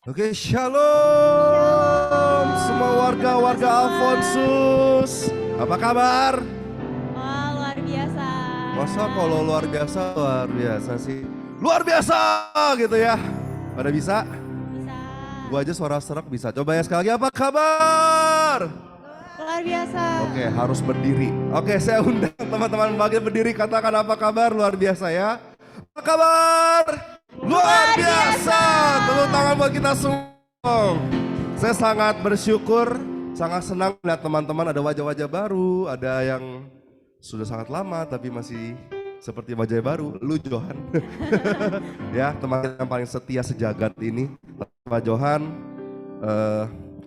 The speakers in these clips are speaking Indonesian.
Oke, shalom semua warga-warga Alfonsus. Apa kabar? Wah, luar biasa. Masa kalau luar biasa sih. Luar biasa gitu ya. Pada bisa? Bisa. Gua aja suara serak bisa. Coba ya sekali lagi, apa kabar? Luar biasa. Oke, harus berdiri. Oke, saya undang teman-teman bagian berdiri, katakan apa kabar, luar biasa ya. Apa kabar? Luar biasa. Tepuk tangan buat kita semua. Saya sangat bersyukur, sangat senang melihat teman-teman ada wajah-wajah baru, ada yang sudah sangat lama tapi masih seperti wajah baru. Lu Johan. Ya, teman yang paling setia sejagat ini. Pak Johan,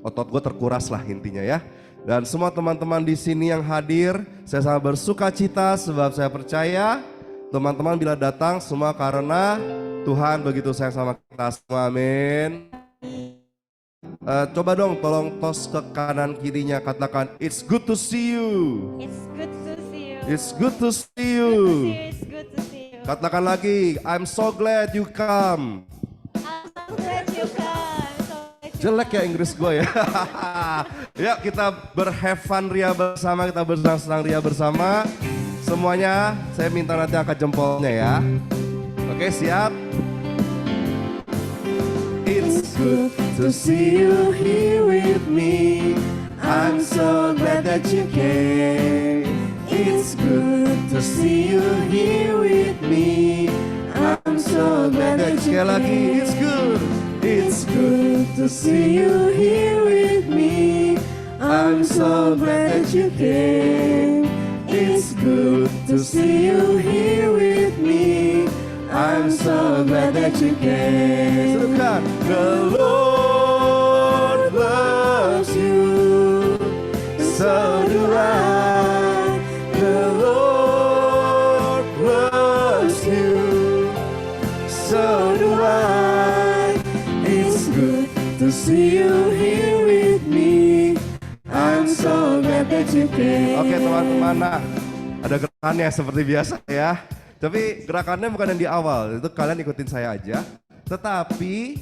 otot gue terkuras lah intinya ya. Dan semua teman-teman di sini yang hadir, saya sangat bersuka cita sebab saya percaya teman-teman bila datang semua karena Tuhan begitu sayang sama kita semua, amin. Coba dong tolong tos ke kanan kirinya, katakan it's good to see you. It's good to see you. It's good to see you. It's good to see you. Katakan lagi, I'm so glad you come. I'm so glad you come. Jelek ya Inggris gue ya. Ya kita berhave fun ria bersama, kita bersenang-senang ria bersama. Semuanya saya minta nanti angkat jempolnya ya. Oke, siap? It's good to see you here with me. I'm so glad that you came. It's good to see you here with me. I'm so glad that you came. Sekali lagi, it's good. It's good to see you here with me. I'm so glad that you came. It's good to see you here with me. I'm so glad that you came. Serukan. The Lord loves you, so do I. The Lord loves you, so do I. It's good to see you here with me. I'm so glad that you came. Oke teman-teman, nah ada gerakannya seperti biasa ya. Tapi gerakannya bukan yang di awal, itu kalian ikutin saya aja. Tetapi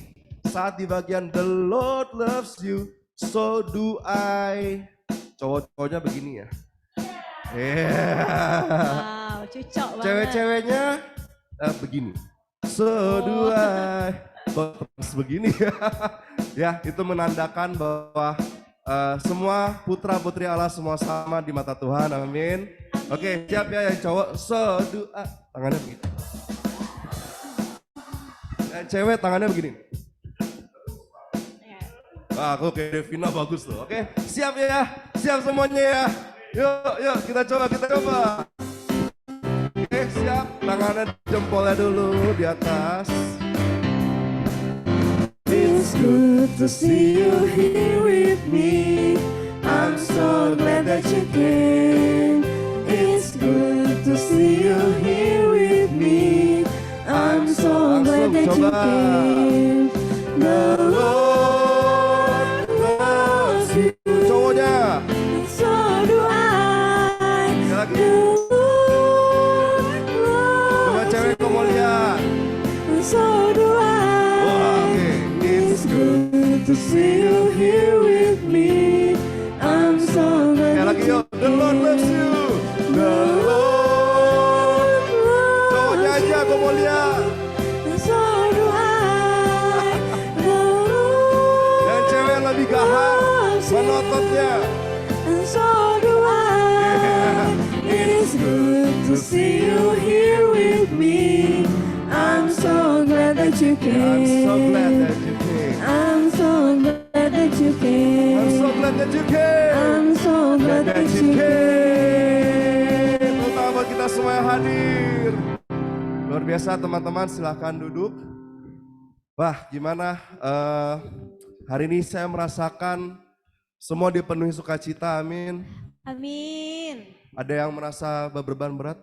saat di bagian The Lord loves you, so do I. Cowok-cowoknya begini ya. Wow, cucok banget. Cewek-ceweknya begini. So do I. Kok begini ya. Ya, itu menandakan bahwa semua putra putri Allah semua sama di mata Tuhan, amin. Oke, siap ya yang cowok, so do I. Tangannya begini. Yang cewek tangannya begini. Wah, aku kayak Devina bagus tuh. Oke, siap ya, siap semuanya ya. Yuk, kita coba. Oke, siap. Tangannya jempolnya dulu di atas. It's good to see you here with me. I'm so glad that you came. It's good to see you here with me. I'm so glad that you came. The Lord loves you. Cowoknya. So do I. The Lord loves. Coba cewek kau mau lihat. So do I. Wah, oke. It's good to see you here with me. I'm so glad. Kayak lagi yuk. The Lord loves you. The Lord loves. Cowoknya aja kau mau lihat. So do I. The Lord. Dan cewek yang lebih gahar menototnya. So do I. It's good to see you here with me. I'm so glad that you came. I'm so glad that you came. I'm so glad that you came. I'm so glad that you came. I'm so glad that you came. Terutama kita semua yang hadir. Luar biasa teman-teman, silahkan duduk. Wah, gimana? Hari ini saya merasakan semua dipenuhi sukacita, amin. Amin. Ada yang merasa beban berat?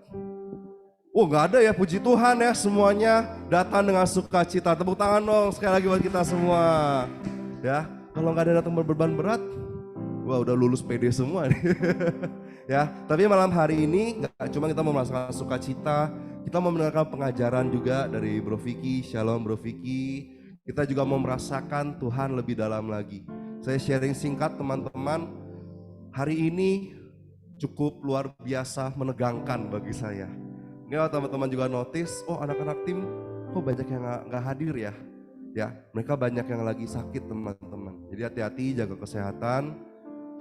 Oh, nggak ada ya, puji Tuhan ya, semuanya datang dengan sukacita. Tepuk tangan dong sekali lagi buat kita semua. Ya, kalau nggak ada datang berbeban berat, wah udah lulus PD semua nih. Ya, tapi malam hari ini nggak cuma kita mau merasakan sukacita, kita mau mendengarkan pengajaran juga dari Bro Vicky. Shalom Bro Vicky. Kita juga mau merasakan Tuhan lebih dalam lagi. Saya sharing singkat teman-teman, hari ini cukup luar biasa menegangkan bagi saya. Ini teman-teman juga notice, oh anak-anak tim kok banyak yang nggak hadir ya. Ya, mereka banyak yang lagi sakit teman-teman. Jadi hati-hati, jaga kesehatan.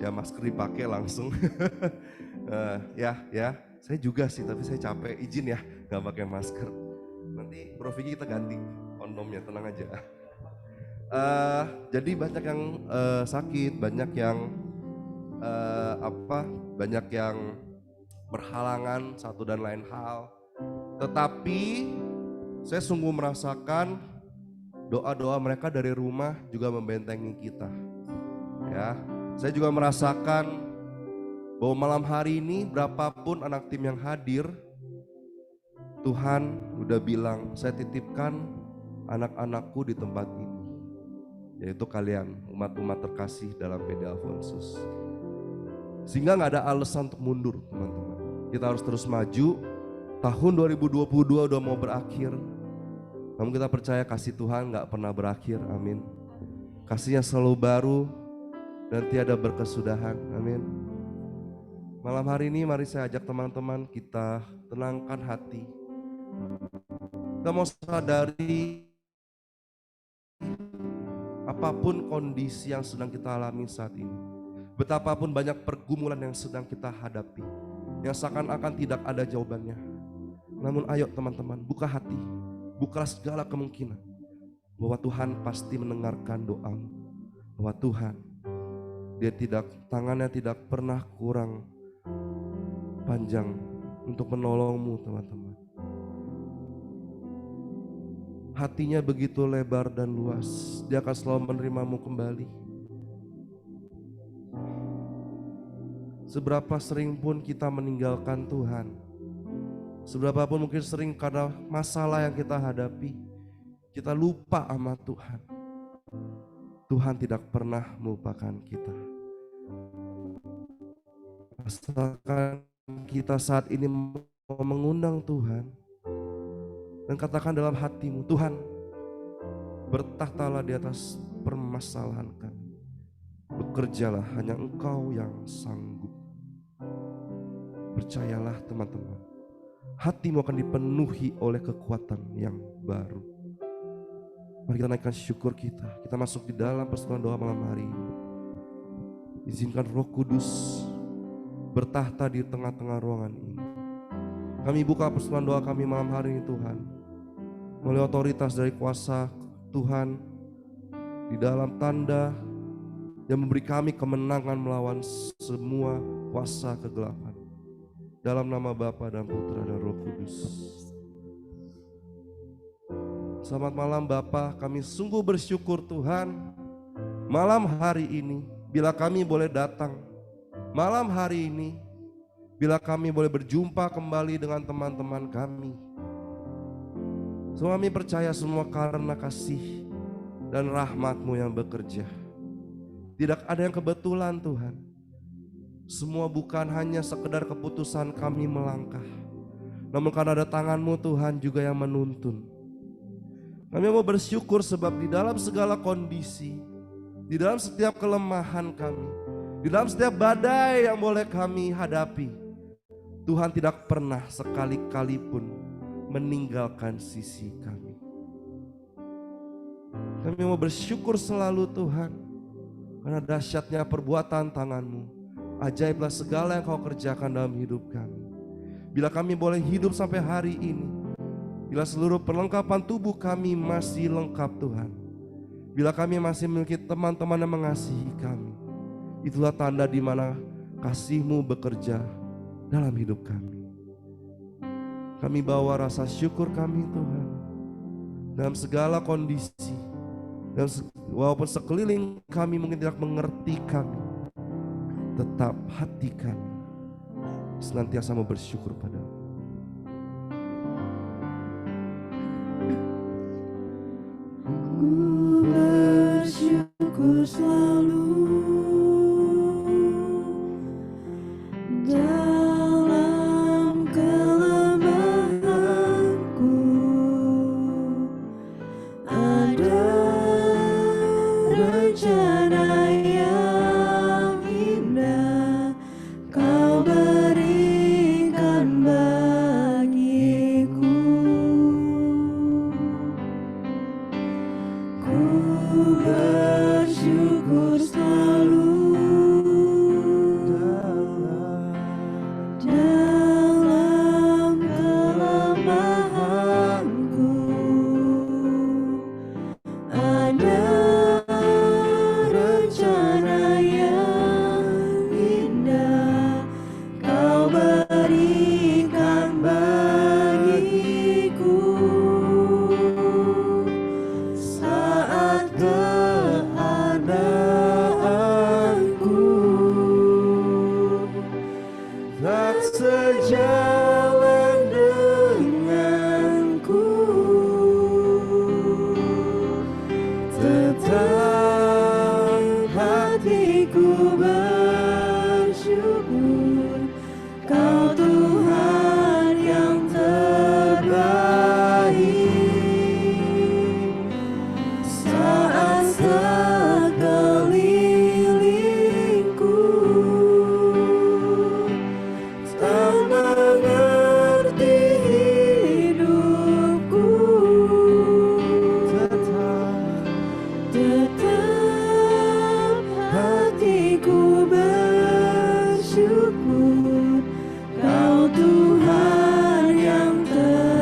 Ya masker dipakai langsung. Ya, saya juga sih, tapi saya capek, izin ya, nggak pakai masker. Nanti Bro Vicky kita ganti kondomnya, tenang aja. Jadi banyak yang sakit, banyak yang banyak yang berhalangan satu dan lain hal. Tetapi saya sungguh merasakan doa-doa mereka dari rumah juga membentengi kita. Ya, saya juga merasakan bahwa malam hari ini berapapun anak tim yang hadir, Tuhan udah bilang, saya titipkan anak-anakku di tempat ini, yaitu kalian, umat-umat terkasih dalam PD Alfonsus. Sehingga gak ada alasan untuk mundur teman-teman. Kita harus terus maju. Tahun 2022 udah mau berakhir. Namun kita percaya kasih Tuhan gak pernah berakhir, amin. Kasihnya selalu baru dan tiada berkesudahan, amin. Malam hari ini mari saya ajak teman-teman kita tenangkan hati. Kita mau sadari apapun kondisi yang sedang kita alami saat ini, betapapun banyak pergumulan yang sedang kita hadapi, yang seakan-akan tidak ada jawabannya. Namun ayo teman-teman, buka hati, bukalah segala kemungkinan bahwa Tuhan pasti mendengarkan doamu, bahwa Tuhan, tangannya tidak pernah kurang panjang untuk menolongmu teman-teman. Hatinya begitu lebar dan luas, dia akan selalu menerimamu kembali. Seberapa sering pun kita meninggalkan Tuhan, seberapa pun mungkin sering karena masalah yang kita hadapi, kita lupa sama Tuhan. Tuhan tidak pernah melupakan kita. Asalkan kita saat ini mau mengundang Tuhan dan katakan dalam hatimu, Tuhan, bertahtalah di atas permasalahan kami. Bekerjalah, hanya Engkau yang sanggup. Percayalah teman-teman, hatimu akan dipenuhi oleh kekuatan yang baru. Mari kita naikkan syukur kita. Kita masuk di dalam persekutuan doa malam hari ini. Izinkan Roh Kudus bertahta di tengah-tengah ruangan ini. Kami buka persekutuan doa kami malam hari ini Tuhan, melalui otoritas dari kuasa Tuhan, di dalam tanda yang memberi kami kemenangan melawan semua kuasa kegelapan. Dalam nama Bapa dan Putra dan Roh Kudus. Selamat malam Bapa, kami sungguh bersyukur Tuhan. Malam hari ini, bila kami boleh datang, malam hari ini, bila kami boleh berjumpa kembali dengan teman-teman kami, kami percaya semua karena kasih dan rahmat-Mu yang bekerja. Tidak ada yang kebetulan Tuhan. Semua bukan hanya sekedar keputusan kami melangkah, namun karena ada tangan-Mu Tuhan juga yang menuntun. Kami mau bersyukur sebab di dalam segala kondisi, di dalam setiap kelemahan kami, di dalam setiap badai yang boleh kami hadapi, Tuhan tidak pernah sekali-kali pun meninggalkan sisi kami. Kami mau bersyukur selalu Tuhan, karena dahsyatnya perbuatan tangan-Mu, ajaiblah segala yang Kau kerjakan dalam hidup kami. Bila kami boleh hidup sampai hari ini, bila seluruh perlengkapan tubuh kami masih lengkap Tuhan, bila kami masih memiliki teman-teman yang mengasihi kami, itulah tanda di mana kasih-Mu bekerja dalam hidup kami. Kami bawa rasa syukur kami Tuhan dalam segala kondisi, dan walaupun sekeliling kami mungkin tidak mengerti kami, tetap hati kami senantiasa mau bersyukur padamu. Ku bersyukur selalu dalam kelemahanku, ada Ku bersyukur selalu dalam kelemahanku. Ada rencana yang indah Kau berikan bagiku saat keadaanku tak sejalan denganku, tetap hatiku bersyukur Kau Tuhan yang terbaik. Saat sekelilingku tak mengerti hidupku, tetap hatiku bersyukur Kau Tuhan yang terbaik.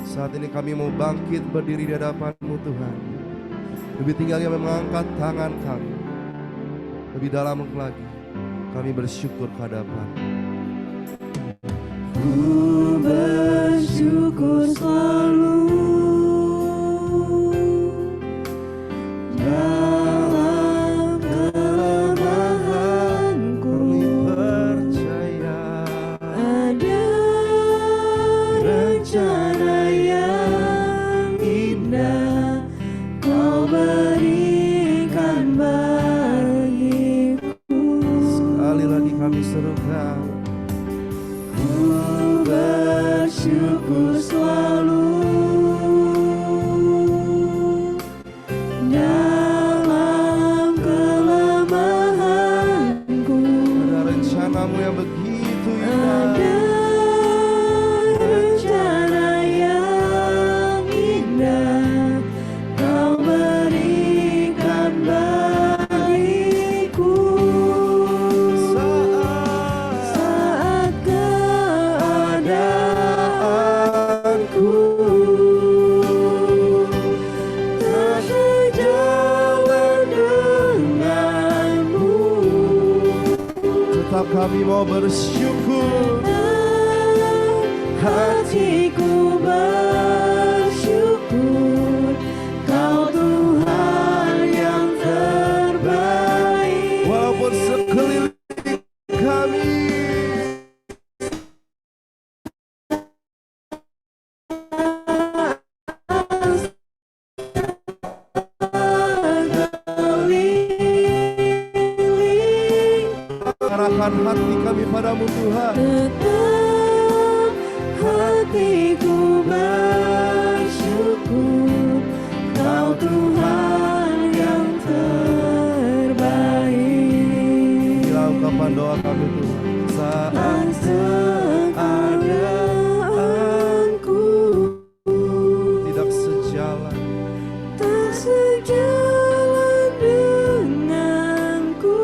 Saat ini kami mau bangkit berdiri di hadapan-Mu Tuhan. Lebih tinggal kami mengangkat tangan kami. Lebih dalam lagi kami bersyukur kehadapan. Ku bersyukur selalu dalam kelemahanku. Percaya Ada rencana yang indah Kau berikan bagiku. sekali lagi kami serukan. Ku bersyukur selalu dalam kelemahanku. Ada rencana-Mu yang begitu indah. Ada rencana yang indah Kau berikan bagiku saat keadaanku tak sejalan denganmu. Tetap kami mau bersyukur. Hatiku bersyukur Kau Tuhan yang terbaik. Walaupun sekeliling kami Sekeliling arahkan hati kami padamu Tuhan. tetap hatiku bersyukur Kau Tuhan yang terbaik. Bila ungkapan doa kami Tuhan. Saat Keadaanku tidak sejalan, tak sejalan denganku,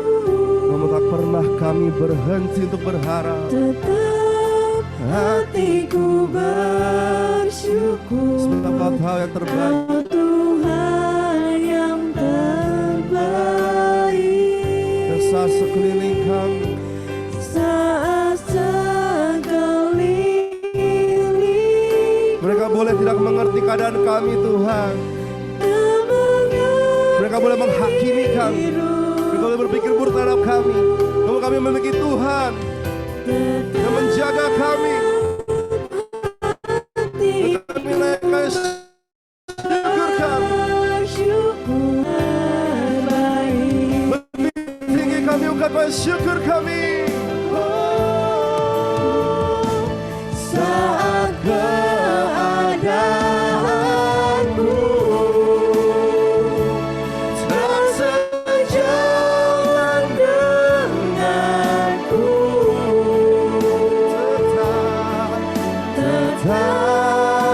namun tak pernah kami berhenti untuk berharap. tetap hatiku bersyukur Mendapat hal yang terbaik. Kau Tuhan yang terbaik. Dan saat sekeliling kami Saat sekeliling mereka boleh tidak mengerti keadaan kami Tuhan. Mereka boleh menghakimi kami. Mereka boleh berpikir buruk terhadap kami. Namun kami memiliki Tuhan yang menjaga kami. Kami naikkan syukur kami. Tinggi kami ungkapkan syukur kami. Saat keadaanku tak sejalan denganku, tetap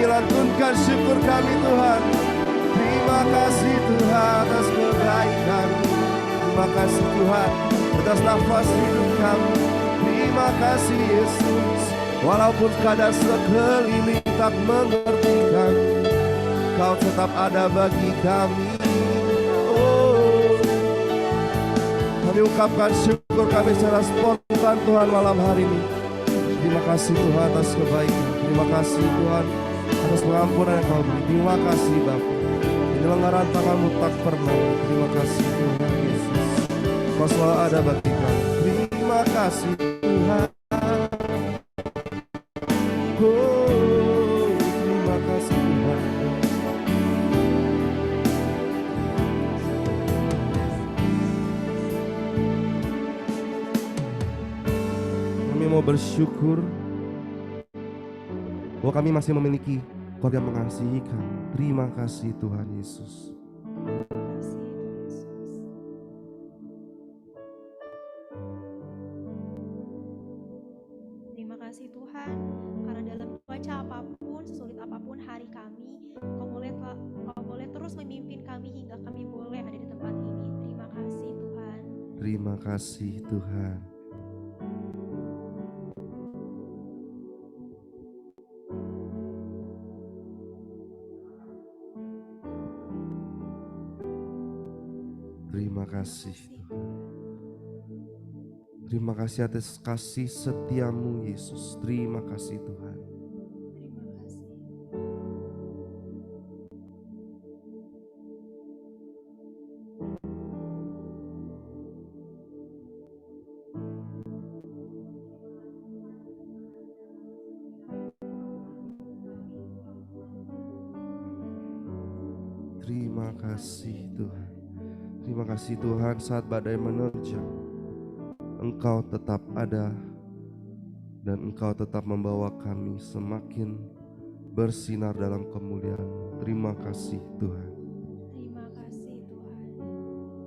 Kami lantunkan syukur kami Tuhan. Terima kasih Tuhan atas kebaikan. Terima kasih Tuhan atas nafas hidup kami. Terima kasih Yesus. Walaupun keadaan sekeliling tak mengerti kami, Kau tetap ada bagi kami. Oh, kami ungkapkan syukur kami secara spontan Tuhan malam hari ini. Terima kasih Tuhan atas kebaikan. Terima kasih Tuhan atas pengampunan yang Kau beri. Terima kasih Bapa. Penyelenggaraan tangan-Mu tak pernah. Terima kasih Tuhan Yesus. Kau selalu ada bagi kami. Terima kasih Tuhan. Oh, terima kasih Tuhan. Kami mau bersyukur bahwa kami masih memiliki keluarga yang mengasihi kami. Terima kasih Tuhan Yesus. Terima kasih Tuhan, karena dalam cuaca apapun, sesulit apapun hari kami, Kau boleh terus memimpin kami hingga kami boleh ada di tempat ini. Terima kasih Tuhan. Terima kasih Tuhan. Terima kasih Tuhan. Terima kasih atas kasih setiamu Yesus. Terima kasih Tuhan. Terima kasih. Terima kasih Tuhan. Terima kasih Tuhan, saat badai menerjang, Engkau tetap ada dan Engkau tetap membawa kami semakin bersinar dalam kemuliaan. Terima kasih Tuhan. Terima kasih Tuhan.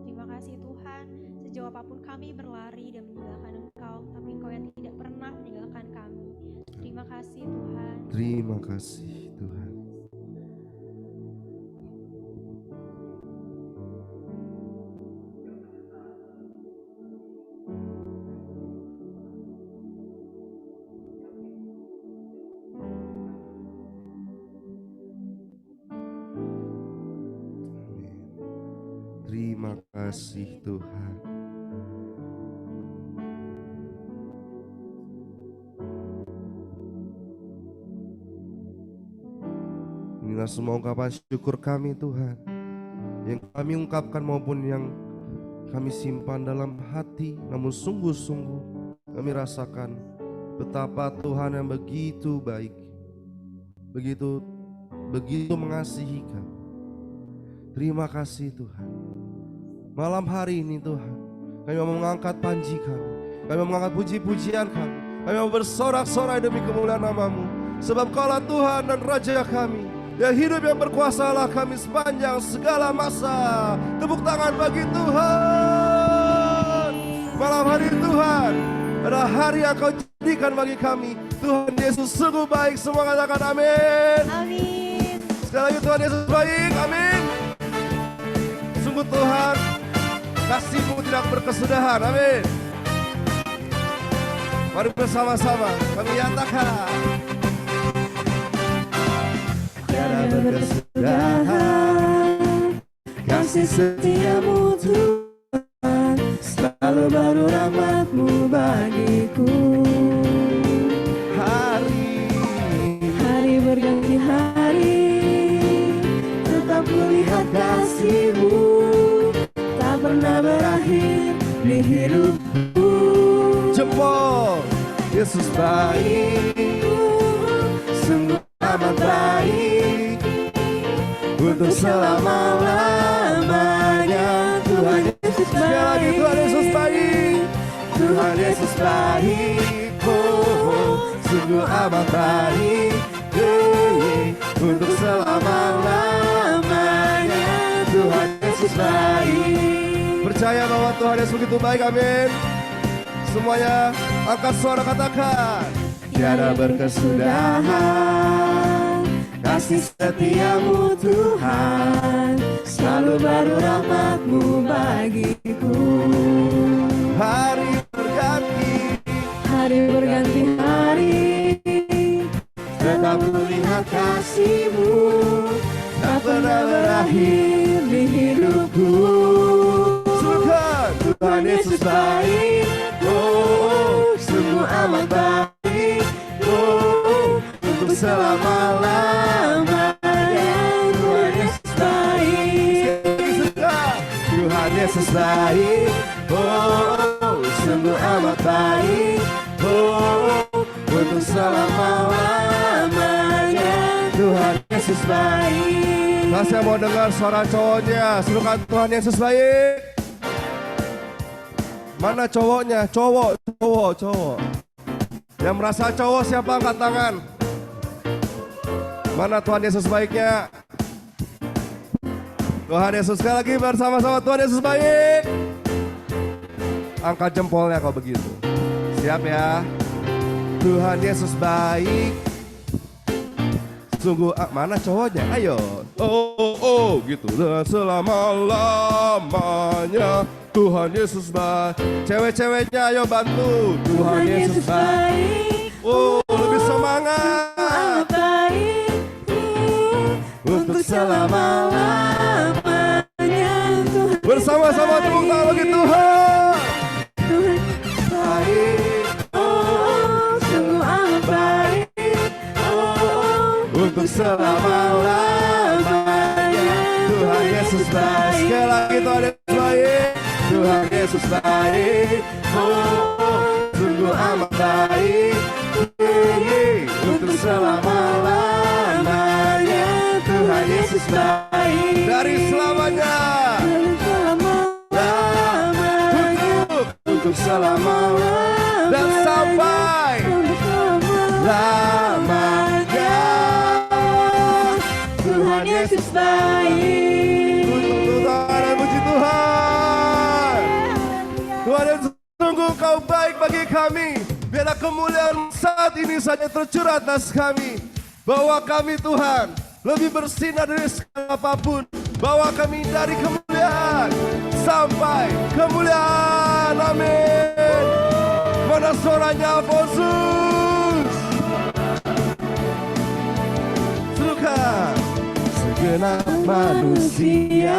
Terima kasih Tuhan. Sejauh apapun kami berlari dan meninggalkan Engkau, tapi Engkau yang tidak pernah meninggalkan kami. Terima kasih Tuhan. Terima kasih Tuhan. Terima kasih Tuhan. Inilah semua ungkapan syukur kami Tuhan, yang kami ungkapkan maupun yang kami simpan dalam hati, namun sungguh-sungguh kami rasakan betapa Tuhan yang begitu baik, begitu mengasihi kami. Terima kasih Tuhan. Malam hari ini Tuhan, kami mau mengangkat panji kami mau mengangkat puji-pujian kami mau bersorak-sorai demi kemuliaan nama-Mu. Sebab Kaulah Tuhan dan Raja kami, yang hidup yang berkuasa Allah kami sepanjang segala masa. Tepuk tangan bagi Tuhan. Malam hari Tuhan adalah hari yang Kau jadikan bagi kami. Tuhan Yesus sungguh baik. Semua katakan amin. Amin. Sekali lagi Tuhan Yesus baik, amin. Sungguh Tuhan, kasih-Mu tidak berkesudahan, amin. Mari bersama-sama kami nyatakan. Tiada berkesudahan kasih setia-Mu Tuhan, selalu baru rahmat-Mu bagiku. Hari berganti hari, tetap kulihat kasih-Mu tak pernah berakhir di hidupku. Jempol, Yesus baik, sungguh amat baik, untuk selama-lamanya. Tuhan Yesus sekali lagi baik, Tuhan Yesus baik. Tuhan Yesus baik, oh, sungguh amat baik, untuk selama-lamanya. Tuhan Yesus baik. Percaya bahwa Tuhan Yesus begitu baik, amin. Semuanya angkat suara katakan. Tiada berkesudahan kasih setiamu Tuhan, selalu baru rahmat-Mu bagiku. Hari berganti hari, tetap melihat kasih-Mu, tak pernah berakhir di hidupku. Tuhan Yesus baik, sungguh amat baik, untuk selama-lamanya. Tuhan Yesus baik, Tuhan Yesus baik, sungguh amat baik, untuk selama-lamanya. Tuhan Yesus baik. Nah, saya mau dengar suara cowoknya. Serukan Tuhan Yesus baik. Mana cowoknya? Cowok. Yang merasa cowok siapa angkat tangan? Mana Tuhan Yesus baiknya? Tuhan Yesus sekali lagi bersama-sama. Tuhan Yesus baik. Angkat jempolnya kalau begitu. Siap ya? Tuhan Yesus baik. Sungguh, mana cowoknya? Ayo. Oh, gitu. Dan selama-lamanya Tuhan Yesus baik. Cewek-ceweknya ayo bantu. Tuhan Yesus baik, Lebih semangat. baik, untuk selama-lamanya. Tuhan Bersama-sama tepuk tangan bagi Tuhan. Tuhan baik, sungguh amat baik, untuk selama-lamanya. Tuhan Yesus baik. Sekali lagi Tuhan Yesus baik. Tuhan Yesus baik, sungguh amat baik, untuk selama-lamanya. Tuhan Yesus baik, Dari selamanya. untuk selama-lamanya. Dan sampai lamanya. Tuhan Yesus baik. Tuhan dan puji Tuhan. Tuhan Yesus, sungguh Kau baik bagi kami. Biarlah kemuliaan saat ini saja tercurah atas kami. Bawa kami Tuhan lebih bersinar dari segala apapun. Bawa kami dari kemuliaan sampai kemuliaan. Amin. Mana suaranya Alfonsus? Serukan. Segenap manusia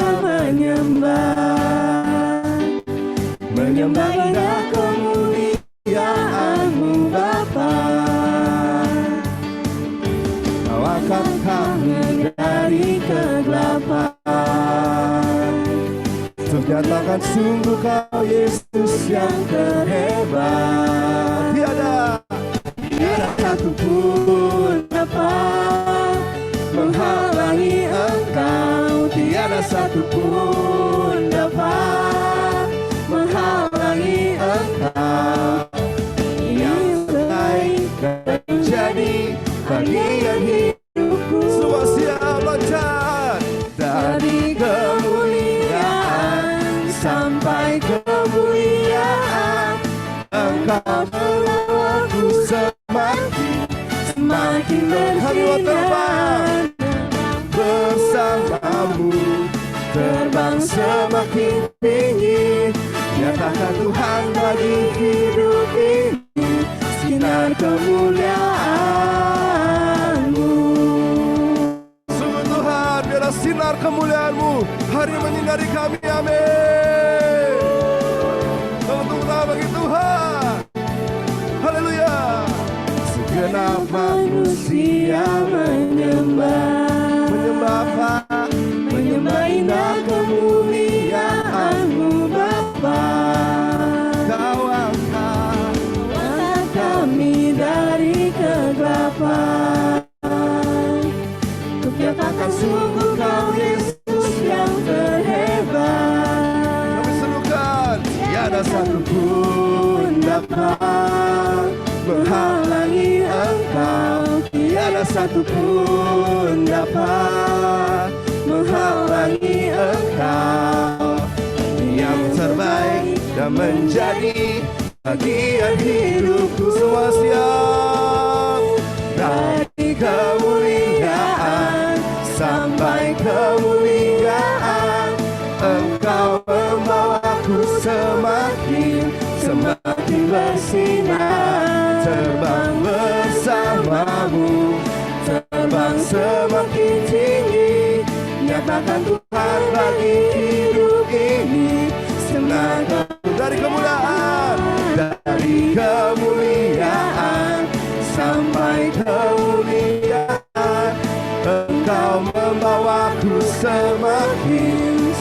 menyembah indah kemuliaan-Mu Bapa. Kau angkat kami dari kegelapan, untuk nyatakan sungguh Kau Yesus yang terhebat. Tiada satupun dapat menghalangi Engkau. Tiada satupun dapat menghalangi Engkau. Yang terbaik menjadi bagian hidupku. Semua siap loncat. Dari kemuliaan sampai kemuliaan, Engkau membawaku semakin bersinar. Bersamamu terbang semakin tinggi. Nyatakan Tuhan bagi hidup ini sinar kemuliaan-Mu. Sungguh Tuhan, biarlah sinar kemuliaan-Mu hari menyinari kami. Amin. Tepuk tangan bagi Tuhan. Haleluya. Segenap manusia menyembah indah kemuliaan-Mu Bapa. Kau angkat kami dari kegelapan, untuk nyatakan sungguh Kau Yesus yang terhebat. Kami serukan. Tiada satupun dapat menghalangi Engkau. Tiada satupun dapat menghalangi Engkau. Yang terbaik dan menjadi bagian hidupku. Semua siap. Dari kemuliaan kemuliaan, Engkau membawaku semakin bersinar. Terbang bersamamu, terbang semakin tinggi, nyatakan Tuhan bagi hidup ini. Sinar dari kemuliaan sampai kemuliaan, Engkau membawaku semakin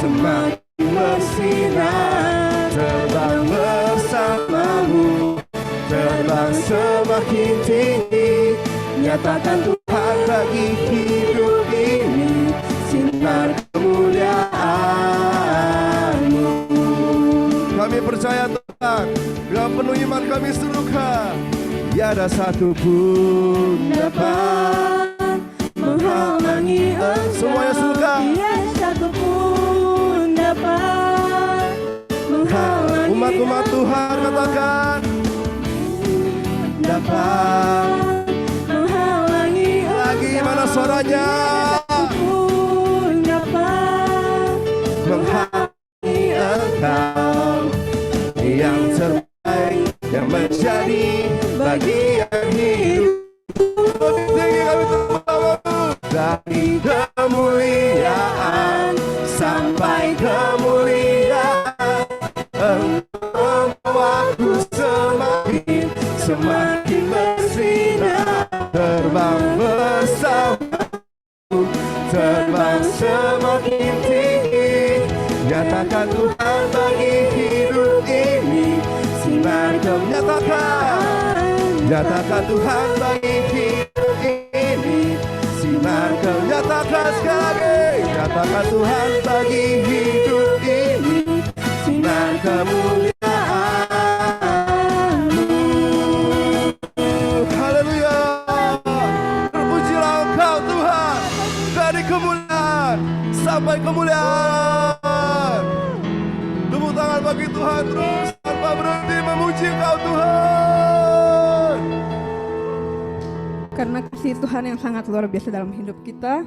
bersinar. Terbang bersamamu, terbang semakin tinggi, nyatakan Tuhan bagi hidup ini. Sinar kemuliaan-Mu. Kami percaya Tuhan, dengan penuh iman kami serukan, tiada satu pun dapat menghalangi Engkau. Semuanya suka. Tiada satu pun dapat menghalangi Umat-umat Tuhan katakan, dapat menghalangi lagi mana suaranya? pun dapat Menghalangi Engkau yang terbaik, yang menjadi bagian hidup. Tinggi kami terbawa dari kemuliaan sampai kemuliaan, Engkau membawaku semakin bersinar. Terbang bersamamu, terbang semakin tinggi, nyatakan Tuhan bagi hidup ini. Sinar nyatakan Tuhan bagi hidup ini. Sinar nyatakan sekali lagi, nyatakan Tuhan bagi hidup ini. Sinar kemuliaan-Mu. Haleluya. Terpujilah Engkau Tuhan, dari kemuliaan sampai kemuliaan. Tepuk tangan bagi Tuhan terus tanpa berhenti memuji Engkau Tuhan. Karena kasih Tuhan yang sangat luar biasa dalam hidup kita,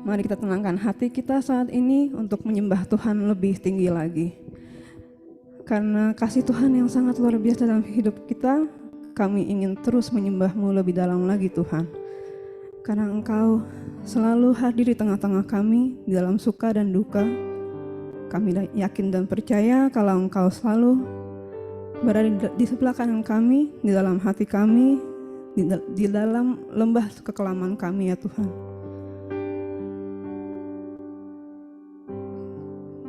mari kita tenangkan hati kita saat ini untuk menyembah Tuhan lebih tinggi lagi. Karena kasih Tuhan yang sangat luar biasa dalam hidup kita, kami ingin terus menyembah-Mu lebih dalam lagi Tuhan. Karena Engkau selalu hadir di tengah-tengah kami, di dalam suka dan duka. Kami yakin dan percaya kalau Engkau selalu berada di sebelah kanan kami, di dalam hati kami, di dalam lembah kekelaman kami ya Tuhan.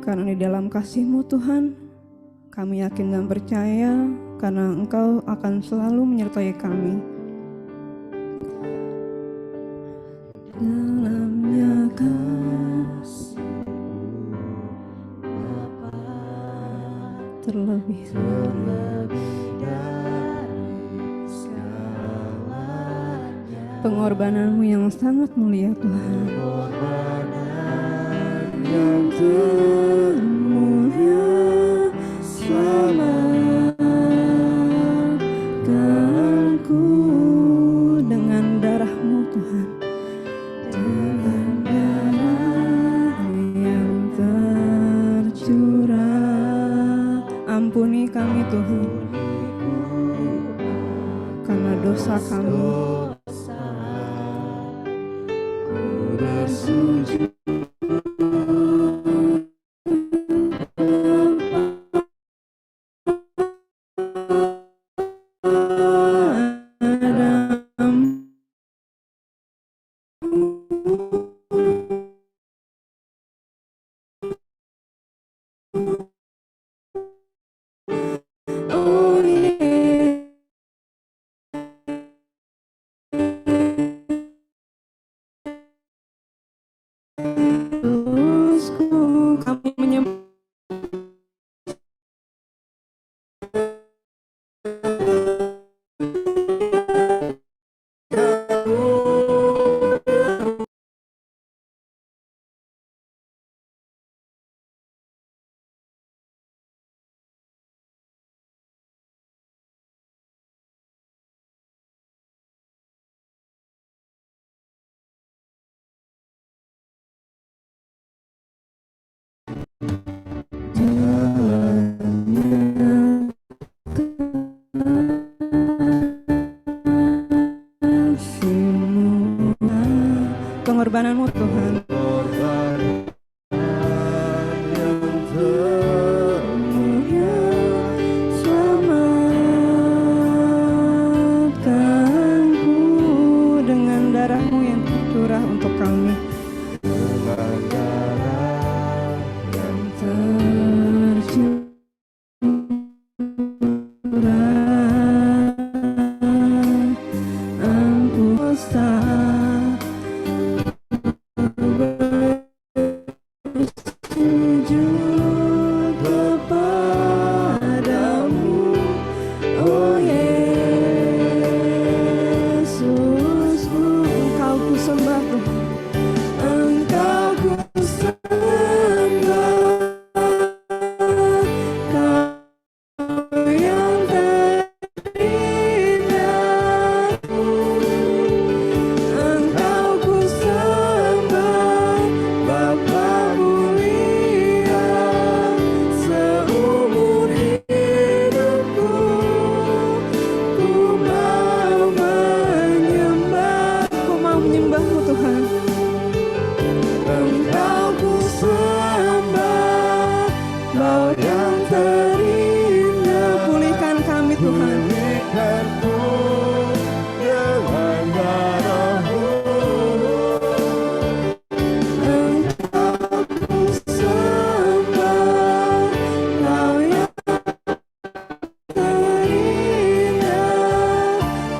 Karena di dalam kasih-Mu Tuhan, kami yakin dan percaya karena Engkau akan selalu menyertai kami. Dalamnya kasih Bapa, terlebih pengorbanan-Mu yang sangat mulia Tuhan. Pengorbanan yang termulia, selamatkanku dengan darah-Mu Tuhan. Dengan darah yang tercurah, ampuni kami Tuhan, karena dosa kami. Bersujud Tuhan. Selamatkanku dengan darah-Mu yang tercurah untuk kami. Dengan darah yang Sujud kepadamu, oh Yesus, Engkau ku sembah Tuhan, Engkau ku sembah, Kau yang terindah, Engkau ku sembah, Bapa mulia, seumur hidupku ku mau menyembah, ku mau menyembah-Mu Tuhan. Engkau ku sembah, Kau yang terindah, pulihkan kami Tuhan. pulihkanku dengan darah-Mu. Engkau ku sembah, Kau yang terindah,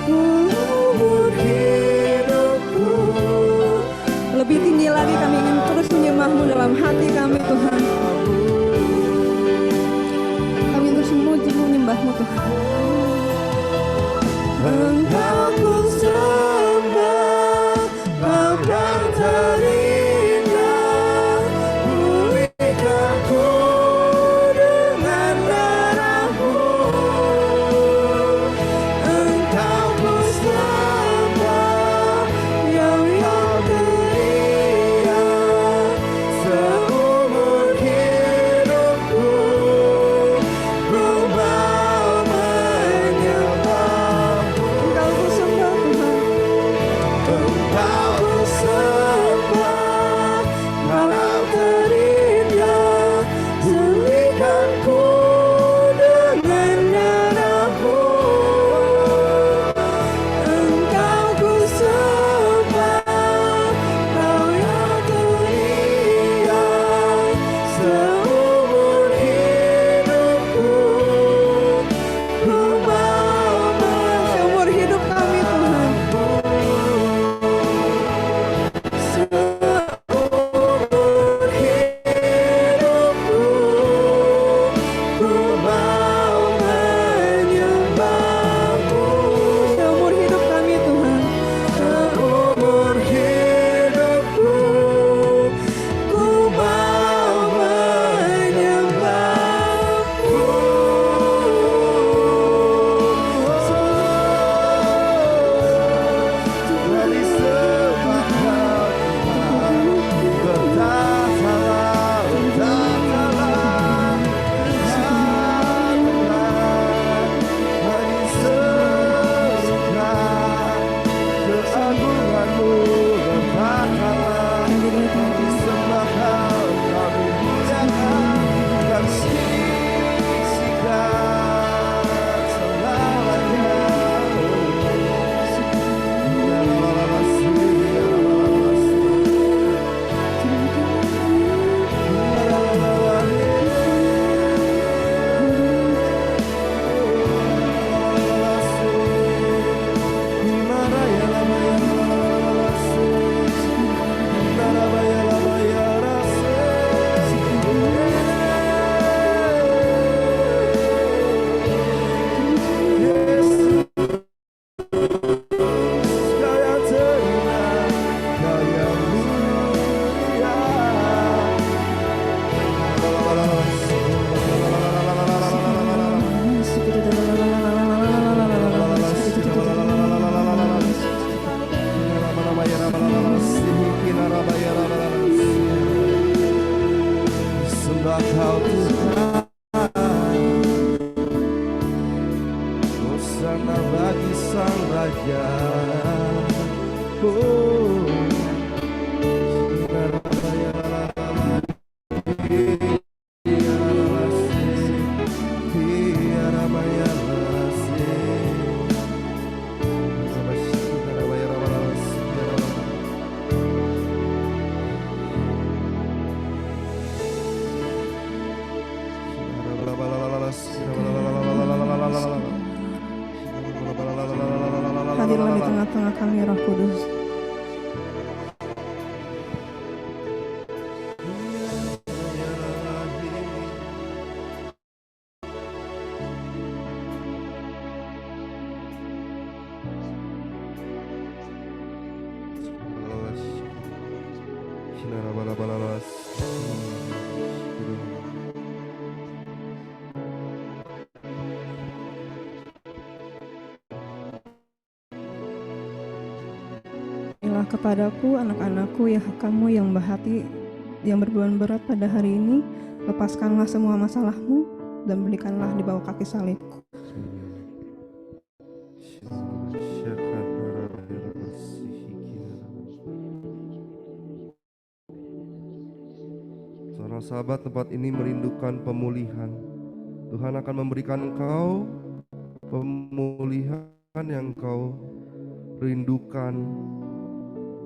seumur hidupku. Lebih tinggi lagi kami ingin terus menyembah-Mu dalam hati kami Tuhan. Kami terus memuji-Mu, menyembah-Mu Tuhan. Engkau ku sembah, Kau yang terindah, pulihkanku dengan darah-Mu. Engkau ku sembah, yang terindah, seumur hidupku ku mau menyembah-Mu. Engkau ku sembah Tuhan. Engkau ku sembah, Kau yang terindah, pulihkanku dengan darah-Mu. Engkau ku sembah, Kau yang terindah, seumur hidupku ku mau seumur hidup kami Tuhan. Seumur hidupku ku mau menyembah-Mu. Seumur hidup kami Tuhan. Seumur hidupku ku mau menyembah-Mu. Dari sembah Kau Tuhan, bertatalah, bertatalah, bertatalah. Dari sembah keagungan-Mu, bertatalah. Dari sembah Kau kami muliakan, dan sisikan selamanya. Sembah Kau Tuhan, hosana bagi Sang Raja. Oh, kami Roh Kudus. Berilah kepadaku anak-anakku ya kamu yang berhati yang berbeban berat pada hari ini, lepaskanlah semua masalahmu dan berikanlah di bawah kaki salibku. Seorang sahabat, tempat ini merindukan pemulihan. Tuhan akan memberikan engkau pemulihan yang engkau rindukan.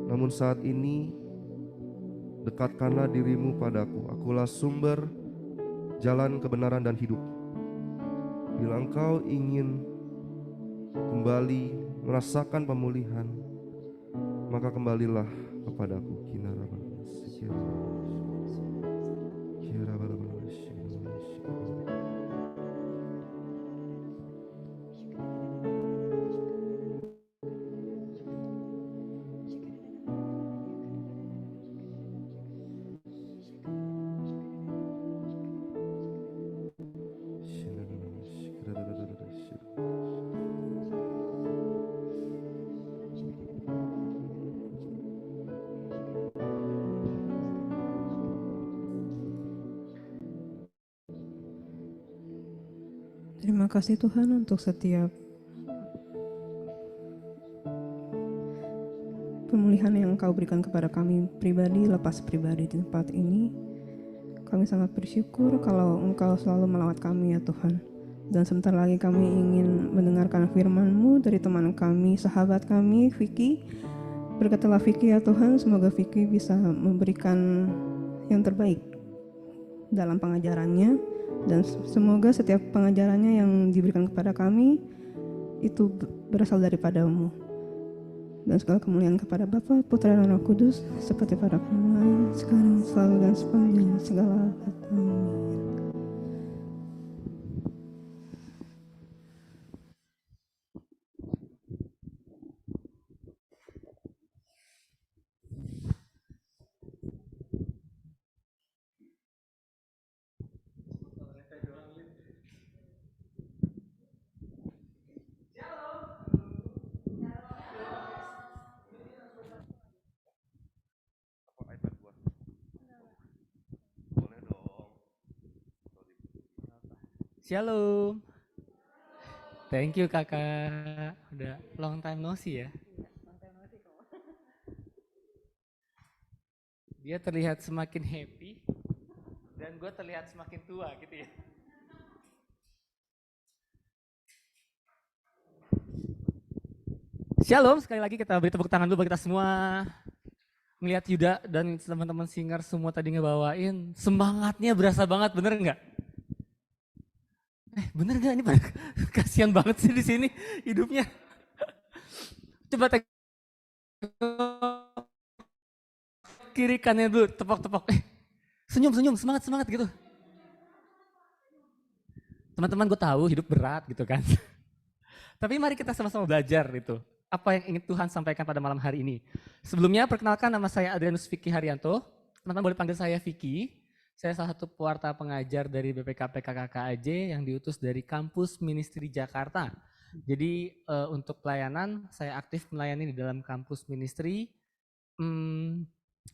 Namun saat ini dekatkanlah dirimu padaku. Akulah sumber, jalan, kebenaran, dan hidup. Bila engkau ingin kembali merasakan pemulihan, maka kembalilah kepadaku. Terima kasih Tuhan untuk setiap pemulihan yang Engkau berikan kepada kami pribadi, lepas pribadi di tempat ini. Kami sangat bersyukur kalau Engkau selalu melawat kami ya Tuhan. Dan sebentar lagi kami ingin mendengarkan firman-Mu dari teman kami, sahabat kami, Vicky. Berkatilah Vicky ya Tuhan, semoga Vicky bisa memberikan yang terbaik dalam pengajarannya. Dan semoga setiap pengajarannya yang diberikan kepada kami itu berasal daripada-Mu. Dan segala kemuliaan kepada Bapa, Putra, dan Roh Kudus, seperti pada permulaan, sekarang, selalu, dan sepanjang segala abad. Amin. Shalom. Thank you kakak. Udah long time no see ya. Dia terlihat semakin happy dan gue terlihat semakin tua gitu ya. Shalom, sekali lagi kita beri tepuk tangan dulu bagi kita semua. Ngelihat Yuda dan teman-teman singer semua tadi ngebawain, semangatnya berasa banget, bener nggak? Bener gak ini kasihan banget sih di sini hidupnya. Coba kiri kanannya dulu, tepok-tepok. Senyum-senyum, semangat-semangat gitu. Teman-teman gue tahu hidup berat gitu kan. Tapi mari kita sama-sama belajar itu. Apa yang ingin Tuhan sampaikan pada malam hari ini. Sebelumnya perkenalkan, nama saya Adrianus Vicky Haryanto. Teman-teman boleh panggil saya Vicky. Saya salah satu pewarta pengajar dari BPKP KKKAJ yang diutus dari Kampus Ministry Jakarta. Jadi untuk pelayanan, saya aktif melayani di dalam Kampus Ministry.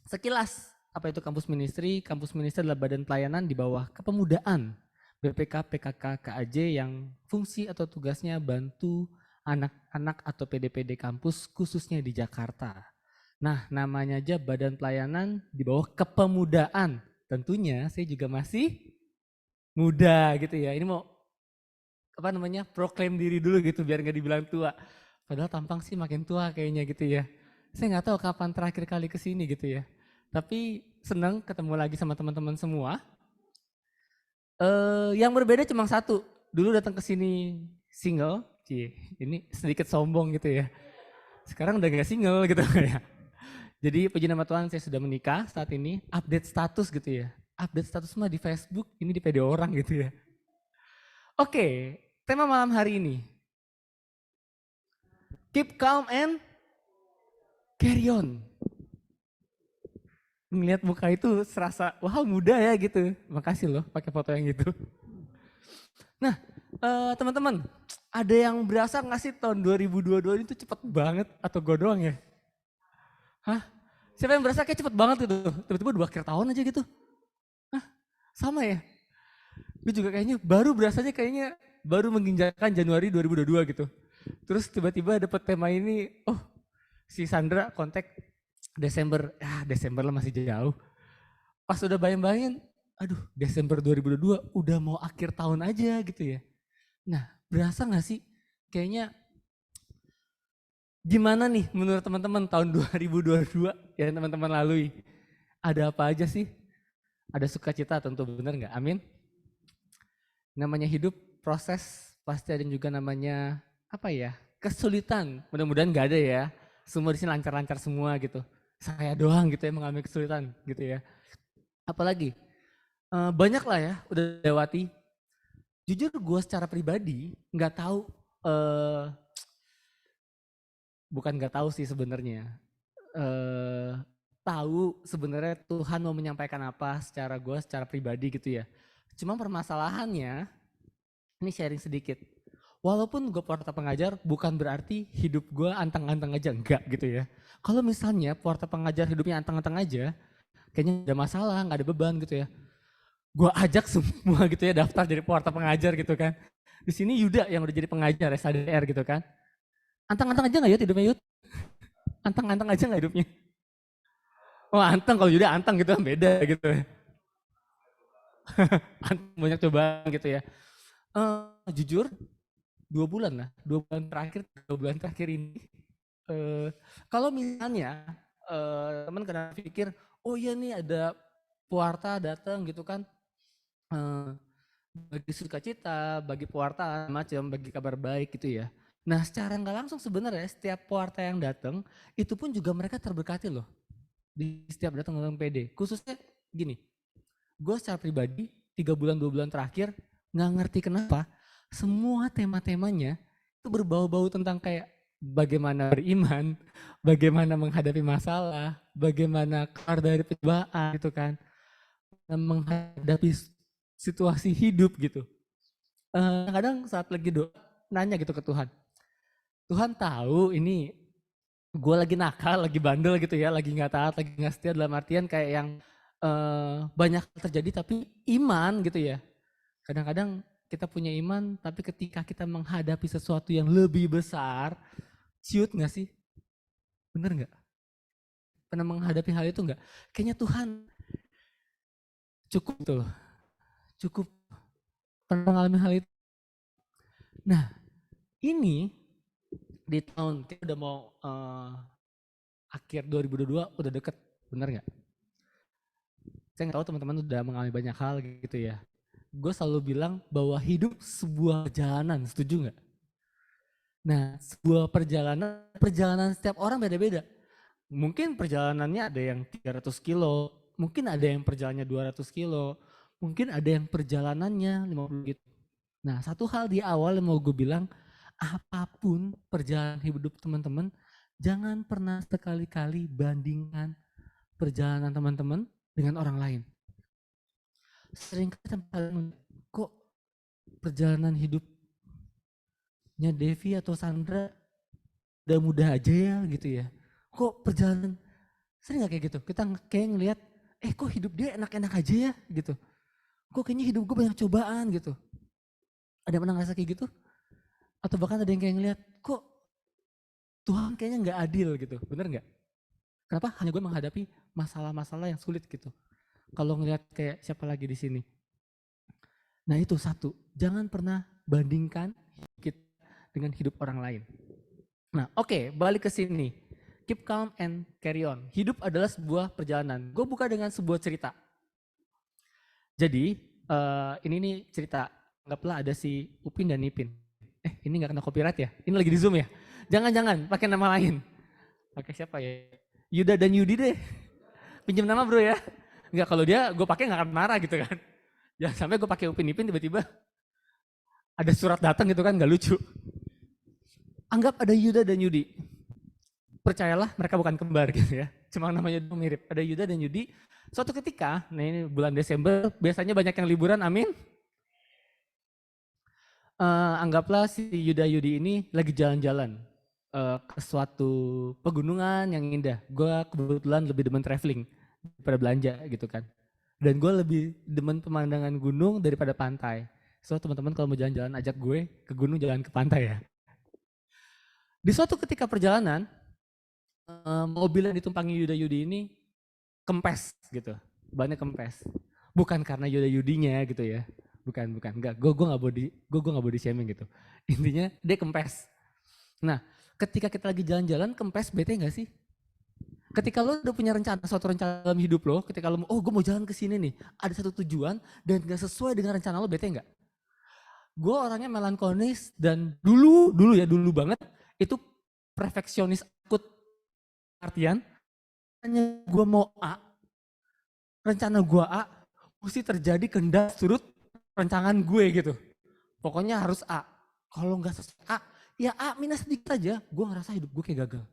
Sekilas, apa itu Kampus Ministry? Kampus Ministry adalah badan pelayanan di bawah kepemudaan BPKP KKKAJ yang fungsi atau tugasnya bantu anak-anak atau PD-PD kampus khususnya di Jakarta. Nah, namanya aja badan pelayanan di bawah kepemudaan. Tentunya saya juga masih muda gitu ya. Ini mau proklaim diri dulu gitu biar nggak dibilang tua. Padahal tampang sih makin tua kayaknya gitu ya. Saya nggak tahu kapan terakhir kali kesini gitu ya. Tapi senang ketemu lagi sama teman-teman semua. Yang berbeda cuma satu. Dulu datang ke sini single, ini sedikit sombong gitu ya. Sekarang udah gak single gitu ya. Jadi puji nama Tuhan saya sudah menikah saat ini, update status gitu ya. Update status mah di Facebook, ini di PD orang gitu ya. Oke, tema malam hari ini. Keep calm and carry on. Ngeliat muka itu serasa, wow muda ya gitu. Makasih loh pakai foto yang gitu. Nah, teman-teman, ada yang berasa nggak sih tahun 2022 ini tuh cepet banget atau gue doang ya? Hah? Siapa yang berasa kayak cepet banget gitu? Tiba-tiba 2 akhir tahun aja gitu. Hah? Sama ya? Gue juga kayaknya baru menginjakkan Januari 2022 gitu. Terus tiba-tiba dapet tema ini, oh si Sandra kontak Desember, Desember lah masih jauh. Pas udah bayang-bayangin, aduh Desember 2022 udah mau akhir tahun aja gitu ya. Nah berasa gak sih kayaknya gimana nih menurut teman-teman tahun 2022 yang teman-teman lalui? Ada apa aja sih? Ada sukacita tentu, bener gak? Amin. Namanya hidup, proses, pasti ada juga namanya apa ya? Kesulitan, mudah-mudahan gak ada ya. Semua di sini lancar-lancar semua gitu. Saya doang gitu ya mengalami kesulitan gitu ya. Apalagi banyak lah ya udah lewati. Jujur gue secara pribadi nggak tahu, bukan nggak tahu sih sebenarnya. Tahu sebenarnya Tuhan mau menyampaikan apa secara gue secara pribadi gitu ya. Cuma permasalahannya, ini sharing sedikit. Walaupun gue porta pengajar bukan berarti hidup gue anteng-anteng aja, enggak gitu ya. Kalau misalnya porta pengajar hidupnya anteng-anteng aja, kayaknya ada masalah, nggak ada beban gitu ya. Gue ajak semua gitu ya daftar jadi porta pengajar gitu kan. Di sini Yuda yang udah jadi pengajar SADR gitu kan. Anteng-anteng aja nggak Yud hidupnya Yud? Anteng-anteng aja nggak hidupnya? Oh anteng, kalau Yuda anteng gitu kan beda gitu ya. Banyak cobaan gitu ya. Jujur 2 bulan lah, 2 bulan terakhir ini. Kalau misalnya teman kadang pikir, oh iya nih ada pewarta datang gitu kan, bagi sukacita, bagi pewarta macam, bagi kabar baik gitu ya. Nah secara nggak langsung sebenarnya setiap pewarta yang datang itu pun juga mereka terberkati loh di setiap datang dalam PD. Khususnya gini, gue secara pribadi 2 bulan terakhir nggak ngerti kenapa semua tema-temanya itu berbau-bau tentang kayak bagaimana beriman, bagaimana menghadapi masalah, bagaimana keluar dari pencobaan gitu kan, menghadapi situasi hidup gitu. Kadang saat lagi doa nanya gitu ke Tuhan, Tuhan tahu ini gue lagi nakal, lagi bandel gitu ya, lagi nggak taat, lagi nggak setia dalam artian kayak yang banyak terjadi tapi iman gitu ya. Kadang-kadang kita punya iman tapi ketika kita menghadapi sesuatu yang lebih besar, ciut gak sih? Bener gak? Pernah menghadapi hal itu gak? Kayaknya Tuhan cukup tuh, cukup pernah mengalami hal itu. Nah ini di tahun kita udah mau akhir 2022 udah deket, bener gak? Saya gak tahu teman-teman udah mengalami banyak hal gitu ya. Gue selalu bilang bahwa hidup sebuah perjalanan, setuju gak? Nah sebuah perjalanan setiap orang beda-beda. Mungkin perjalanannya ada yang 300 kilo, mungkin ada yang perjalanannya 200 kilo, mungkin ada yang perjalanannya 50 gitu. Nah satu hal di awal yang mau gue bilang, apapun perjalanan hidup teman-teman, jangan pernah sekali-kali bandingkan perjalanan teman-teman dengan orang lain. Sering kita kok perjalanan hidupnya Devi atau Sandra udah mudah aja ya gitu ya. Kok perjalanan, sering gak kayak gitu? Kita kayak ngelihat, kok hidup dia enak-enak aja ya gitu. Kok kayaknya hidup gue banyak cobaan gitu. Ada pernah ngerasa kayak gitu? Atau bahkan ada yang kayak ngelihat, kok Tuhan kayaknya gak adil gitu, bener gak? Kenapa hanya gue menghadapi masalah-masalah yang sulit gitu? Kalau ngelihat kayak siapa lagi di sini. Nah itu satu, jangan pernah bandingkan kita dengan hidup orang lain. Nah oke, balik ke sini. Keep calm and carry on. Hidup adalah sebuah perjalanan. Gue buka dengan sebuah cerita. Jadi ini nih cerita, anggaplah ada si Upin dan Ipin. Ini gak kena copyright ya? Ini lagi di Zoom ya? Jangan-jangan pakai nama lain. Pakai siapa ya? Yuda dan Yudi deh. Pinjam nama bro ya. Enggak, kalau dia gue pakai nggak akan marah gitu kan. Jangan sampai gue pakai Upin Ipin tiba-tiba ada surat datang gitu kan, nggak lucu. Anggap ada Yuda dan Yudi. Percayalah mereka bukan kembar gitu ya. Cuma namanya mirip. Ada Yuda dan Yudi. Suatu ketika, nah ini bulan Desember, biasanya banyak yang liburan, amin. Anggaplah si Yuda Yudi ini lagi jalan-jalan ke suatu pegunungan yang indah. Gue kebetulan lebih demen traveling daripada belanja gitu kan. Dan gue lebih demen pemandangan gunung daripada pantai. So teman-teman kalau mau jalan-jalan ajak gue ke gunung, jalan ke pantai ya. Di suatu ketika perjalanan, mobil yang ditumpangi Yuda Yudi ini kempes gitu, bannya kempes. Bukan karena Yuda Yudinya gitu ya, bukan, enggak. Gue nggak body shaming gitu. Intinya dia kempes. Nah, ketika kita lagi jalan-jalan kempes, bete nggak sih? Ketika lo udah punya rencana, suatu rencana dalam hidup lo, ketika lo gue mau jalan ke sini nih, ada satu tujuan dan nggak sesuai dengan rencana lo, bete nggak? Gue orangnya melankolis dan dulu banget itu perfeksionis akut. Artian, hanya gue mau A, rencana gue A, mesti terjadi kehendak surut rencangan gue gitu. Pokoknya harus A. Kalau nggak sesuai A, ya A minus sedikit aja, gue ngerasa hidup gue kayak gagal.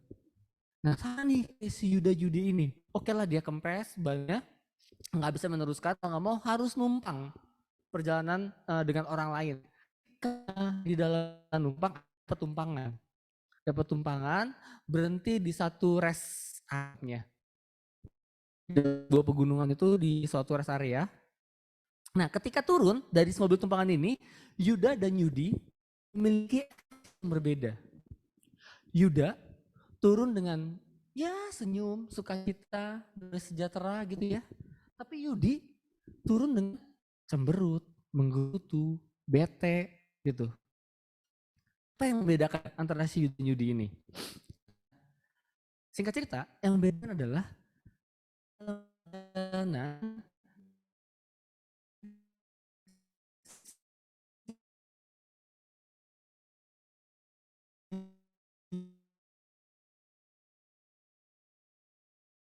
Nah, sana nih si Yuda Yudi ini, oke lah dia kempes, banyak, nggak bisa meneruskan, kalau nggak mau harus numpang perjalanan dengan orang lain. Di dalam numpang dapat tumpangan, berhenti di satu rest area. Dua pegunungan itu di suatu rest area. Nah, ketika turun dari mobil tumpangan ini, Yuda dan Yudi memiliki yang berbeda. Yuda turun dengan ya senyum, sukacita, sejahtera gitu ya. Tapi Yudi turun dengan cemberut, menggerutu, bete gitu. Apa yang membedakan antara si Yuda dan Yudi ini? Singkat cerita, yang membedakan adalah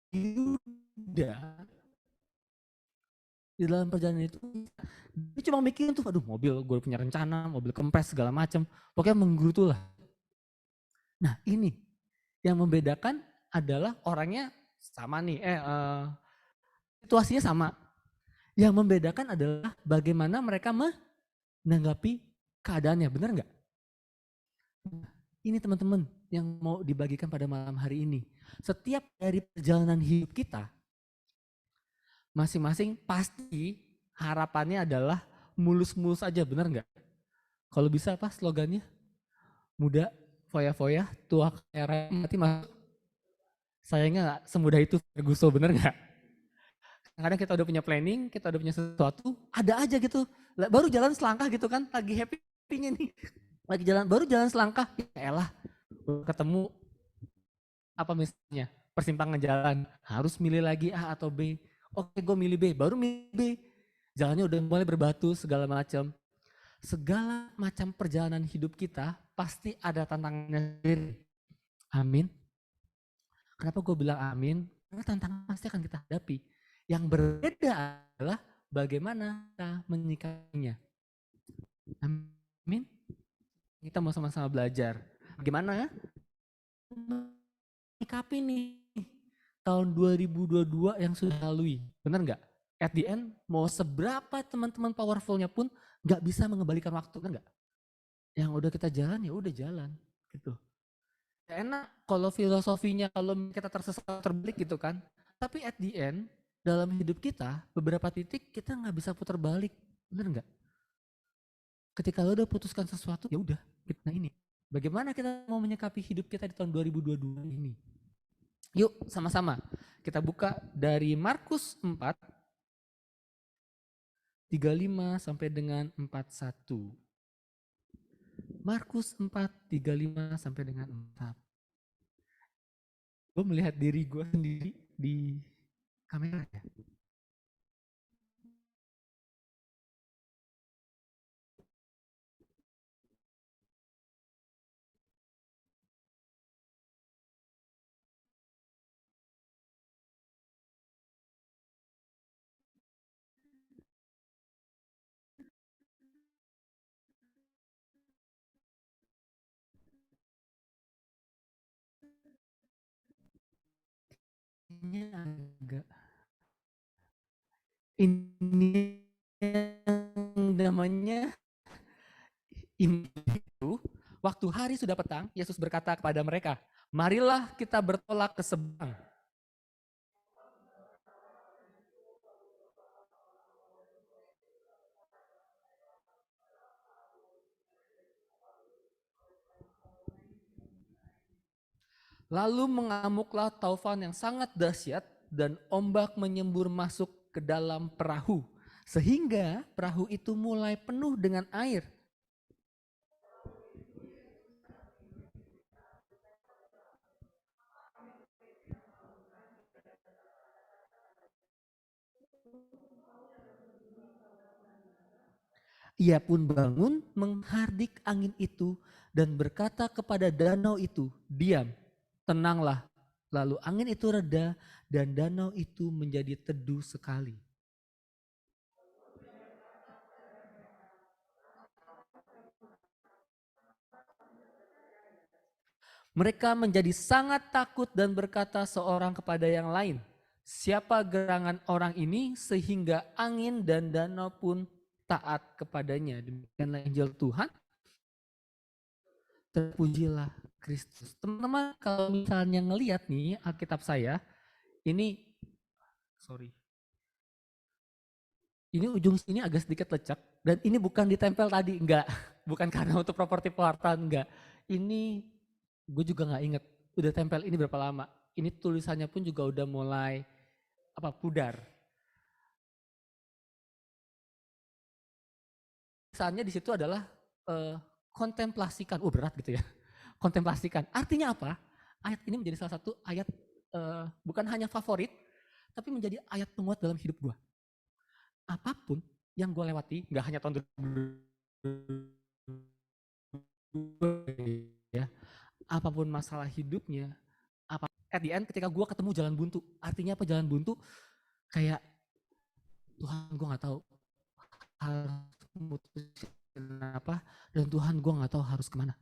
Yuda di dalam perjalanan itu dia cuma mikirin tuh, aduh mobil, gue punya rencana, mobil kempes segala macam, pokoknya menggerutu lah. Nah ini yang membedakan adalah orangnya sama nih, situasinya sama. Yang membedakan adalah bagaimana mereka menanggapi keadaannya, benar nggak? Ini teman-teman yang mau dibagikan pada malam hari ini. Setiap dari perjalanan hidup kita, masing-masing pasti harapannya adalah mulus-mulus aja, benar nggak? Kalau bisa apa slogannya? Muda, foya-foya, tua kaya raya, mati masuk. Sayangnya nggak semudah itu, Gusto, bener nggak? Kadang kita udah punya planning, kita udah punya sesuatu, ada aja gitu. Baru jalan selangkah gitu kan, lagi happy-nya nih. Lagi jalan, baru jalan selangkah, ya elah, ketemu apa misalnya, persimpangan jalan, harus milih lagi A atau B. Oke, gue milih B, baru milih B. Jalannya udah mulai berbatu segala macam. Segala macam perjalanan hidup kita pasti ada tantangannya sendiri. Amin. Kenapa gue bilang amin? Karena tantangan pasti akan kita hadapi. Yang berbeda adalah bagaimana kita menyikapinya. Amin. Kita mau sama-sama belajar. Gimana ya? Menyikapi nih tahun 2022 yang sudah lalui. Benar nggak? At the end, mau seberapa teman-teman powerfulnya pun nggak bisa mengembalikan waktu, kan nggak? Yang udah kita jalan ya udah jalan, gitu. Enak kalau filosofinya kalau kita tersesat terbalik gitu kan. Tapi at the end dalam hidup kita beberapa titik kita nggak bisa putar balik, bener nggak? Ketika lo udah putuskan sesuatu ya udah. Nah ini bagaimana kita mau menyikapi hidup kita di tahun 2022 ini? Yuk sama-sama kita buka dari Markus 4 35 sampai dengan 41. Markus 4 35 sampai dengan 41. Gue melihat diri gue sendiri di kamera ya. kayaknya agak ini yang namanya itu. Waktu hari sudah petang, Yesus berkata kepada mereka, marilah kita bertolak ke seberang. Lalu mengamuklah taufan yang sangat dahsyat dan ombak menyembur masuk ke dalam perahu. Sehingga perahu itu mulai penuh dengan air. Ia pun bangun menghardik angin itu dan berkata kepada danau itu, diam, tenanglah. Lalu angin itu reda dan danau itu menjadi teduh sekali. Mereka menjadi sangat takut dan berkata seorang kepada yang lain, siapa gerangan orang ini sehingga angin dan danau pun taat kepadanya. Demikianlah Injil Tuhan. Terpujilah Kristus. Teman-teman kalau misalnya ngelihat nih Alkitab saya, ini ujung sini agak sedikit lecek dan ini bukan ditempel tadi, enggak. Bukan karena untuk properti pewartaan, enggak. Ini gue juga nggak inget udah tempel ini berapa lama. Ini tulisannya pun juga udah mulai pudar. Tulisannya di situ adalah kontemplasikan. Berat gitu ya. Kontemplasikan. Artinya apa? Ayat ini menjadi salah satu ayat bukan hanya favorit, tapi menjadi ayat penguat dalam hidup gue. Apapun yang gue lewati, nggak hanya tahun 2020 ya. Apapun masalah hidupnya, at the end ketika gue ketemu jalan buntu. Artinya apa jalan buntu? Kayak Tuhan gue gak tahu harus mutusin apa, dan Tuhan gue gak tahu harus kemana.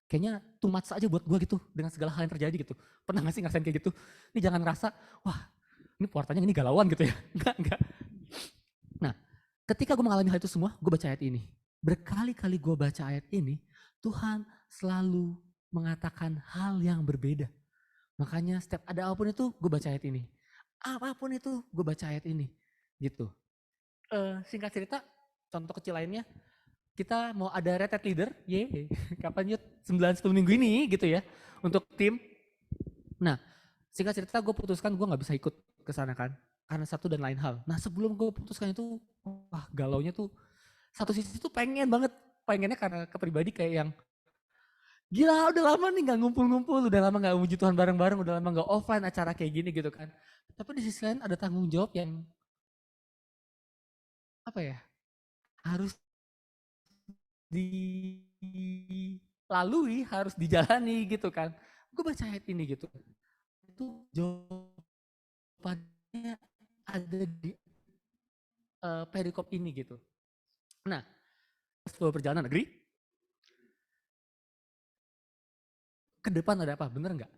Kayaknya too much aja buat gue gitu, dengan segala hal yang terjadi gitu. Pernah gak sih ngerasain kayak gitu? Ini jangan ngerasa, wah ini puartanya ini galauan gitu ya. Enggak. Nah, ketika gue mengalami hal itu semua, gue baca ayat ini. Berkali-kali gue baca ayat ini, Tuhan selalu mengatakan hal yang berbeda. Makanya setiap ada apapun itu gue baca ayat ini. Apapun itu gue baca ayat ini. Gitu. Singkat cerita, contoh kecil lainnya, kita mau ada retreat leader, kapan yuk 9-10 minggu ini gitu ya, untuk tim. Nah, singkat cerita gue putuskan gue gak bisa ikut ke sana kan, karena satu dan lain hal. Nah sebelum gue putuskan itu, wah galaunya tuh, satu sisi tuh pengennya karena kepribadi kayak yang, gila udah lama nih gak ngumpul-ngumpul, udah lama gak memuji Tuhan bareng-bareng, udah lama gak offline acara kayak gini gitu kan. Tapi di sisi lain ada tanggung jawab yang harus dilalui, harus dijalani gitu kan. Gue baca ayat ini gitu. Itu jawabannya ada di perikop ini gitu. Nah, sebuah perjalanan negeri, ke depan ada apa? Bener nggak?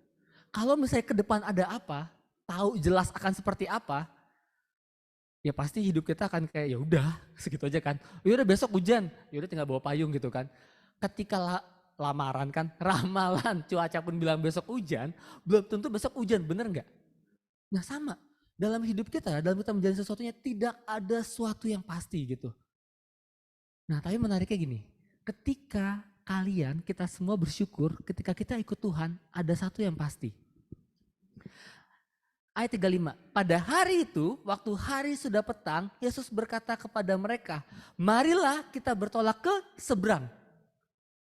Kalau misalnya ke depan ada apa, tahu jelas akan seperti apa, ya pasti hidup kita akan kayak ya udah segitu aja kan. Ya udah besok hujan, ya udah tinggal bawa payung gitu kan. Ketika lamaran kan, ramalan cuaca pun bilang besok hujan, belum tentu besok hujan, bener nggak? Nah sama, dalam hidup kita, dalam kita menjalani sesuatunya tidak ada sesuatu yang pasti gitu. Nah tapi menariknya gini, ketika kita semua bersyukur, ketika kita ikut Tuhan, ada satu yang pasti. Ayat 35, pada hari itu, waktu hari sudah petang, Yesus berkata kepada mereka, marilah kita bertolak ke seberang.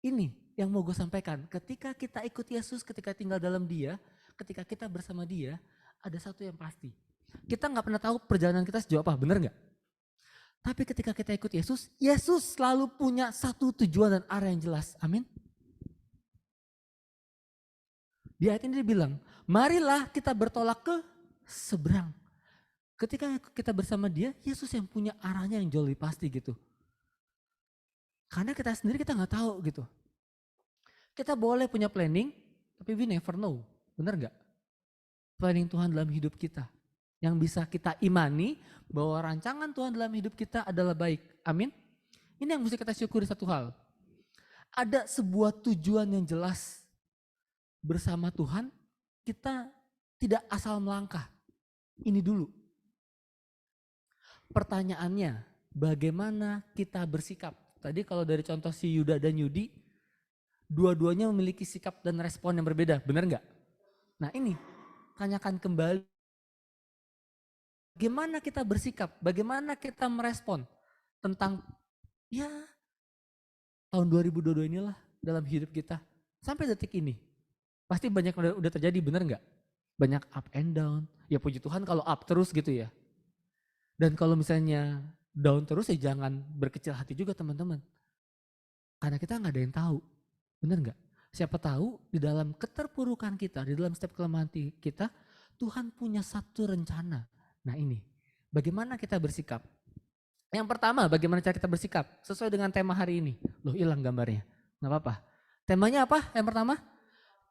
Ini yang mau gue sampaikan, ketika kita ikut Yesus, ketika tinggal dalam Dia, ketika kita bersama Dia, ada satu yang pasti. Kita gak pernah tahu perjalanan kita sejauh apa, bener gak? Tapi ketika kita ikut Yesus, Yesus selalu punya satu tujuan dan arah yang jelas. Amin. Di ayat ini dia bilang, marilah kita bertolak ke seberang. Ketika kita bersama Dia, Yesus yang punya arahnya yang jauh lebih pasti gitu. Karena kita sendiri kita gak tahu gitu. Kita boleh punya planning, tapi we never know. Bener gak? planning Tuhan dalam hidup kita. Yang bisa kita imani bahwa rancangan Tuhan dalam hidup kita adalah baik. Amin. Ini yang mesti kita syukuri satu hal. Ada sebuah tujuan yang jelas bersama Tuhan, kita tidak asal melangkah. Ini dulu. Pertanyaannya, bagaimana kita bersikap? Tadi kalau dari contoh si Yuda dan Yudi, dua-duanya memiliki sikap dan respon yang berbeda, benar nggak? Nah ini, tanyakan kembali. Bagaimana kita bersikap, bagaimana kita merespon tentang ya tahun 2022 inilah dalam hidup kita. Sampai detik ini, pasti banyak udah terjadi, benar nggak? Banyak up and down, ya puji Tuhan kalau up terus gitu ya. Dan kalau misalnya down terus ya jangan berkecil hati juga teman-teman. Karena kita nggak ada yang tahu, benar nggak? Siapa tahu di dalam keterpurukan kita, di dalam setiap kelemahan kita, Tuhan punya satu rencana. Nah ini, bagaimana kita bersikap? Yang pertama, bagaimana cara kita bersikap? Sesuai dengan tema hari ini. Loh hilang gambarnya, nggak apa-apa. Temanya apa yang pertama?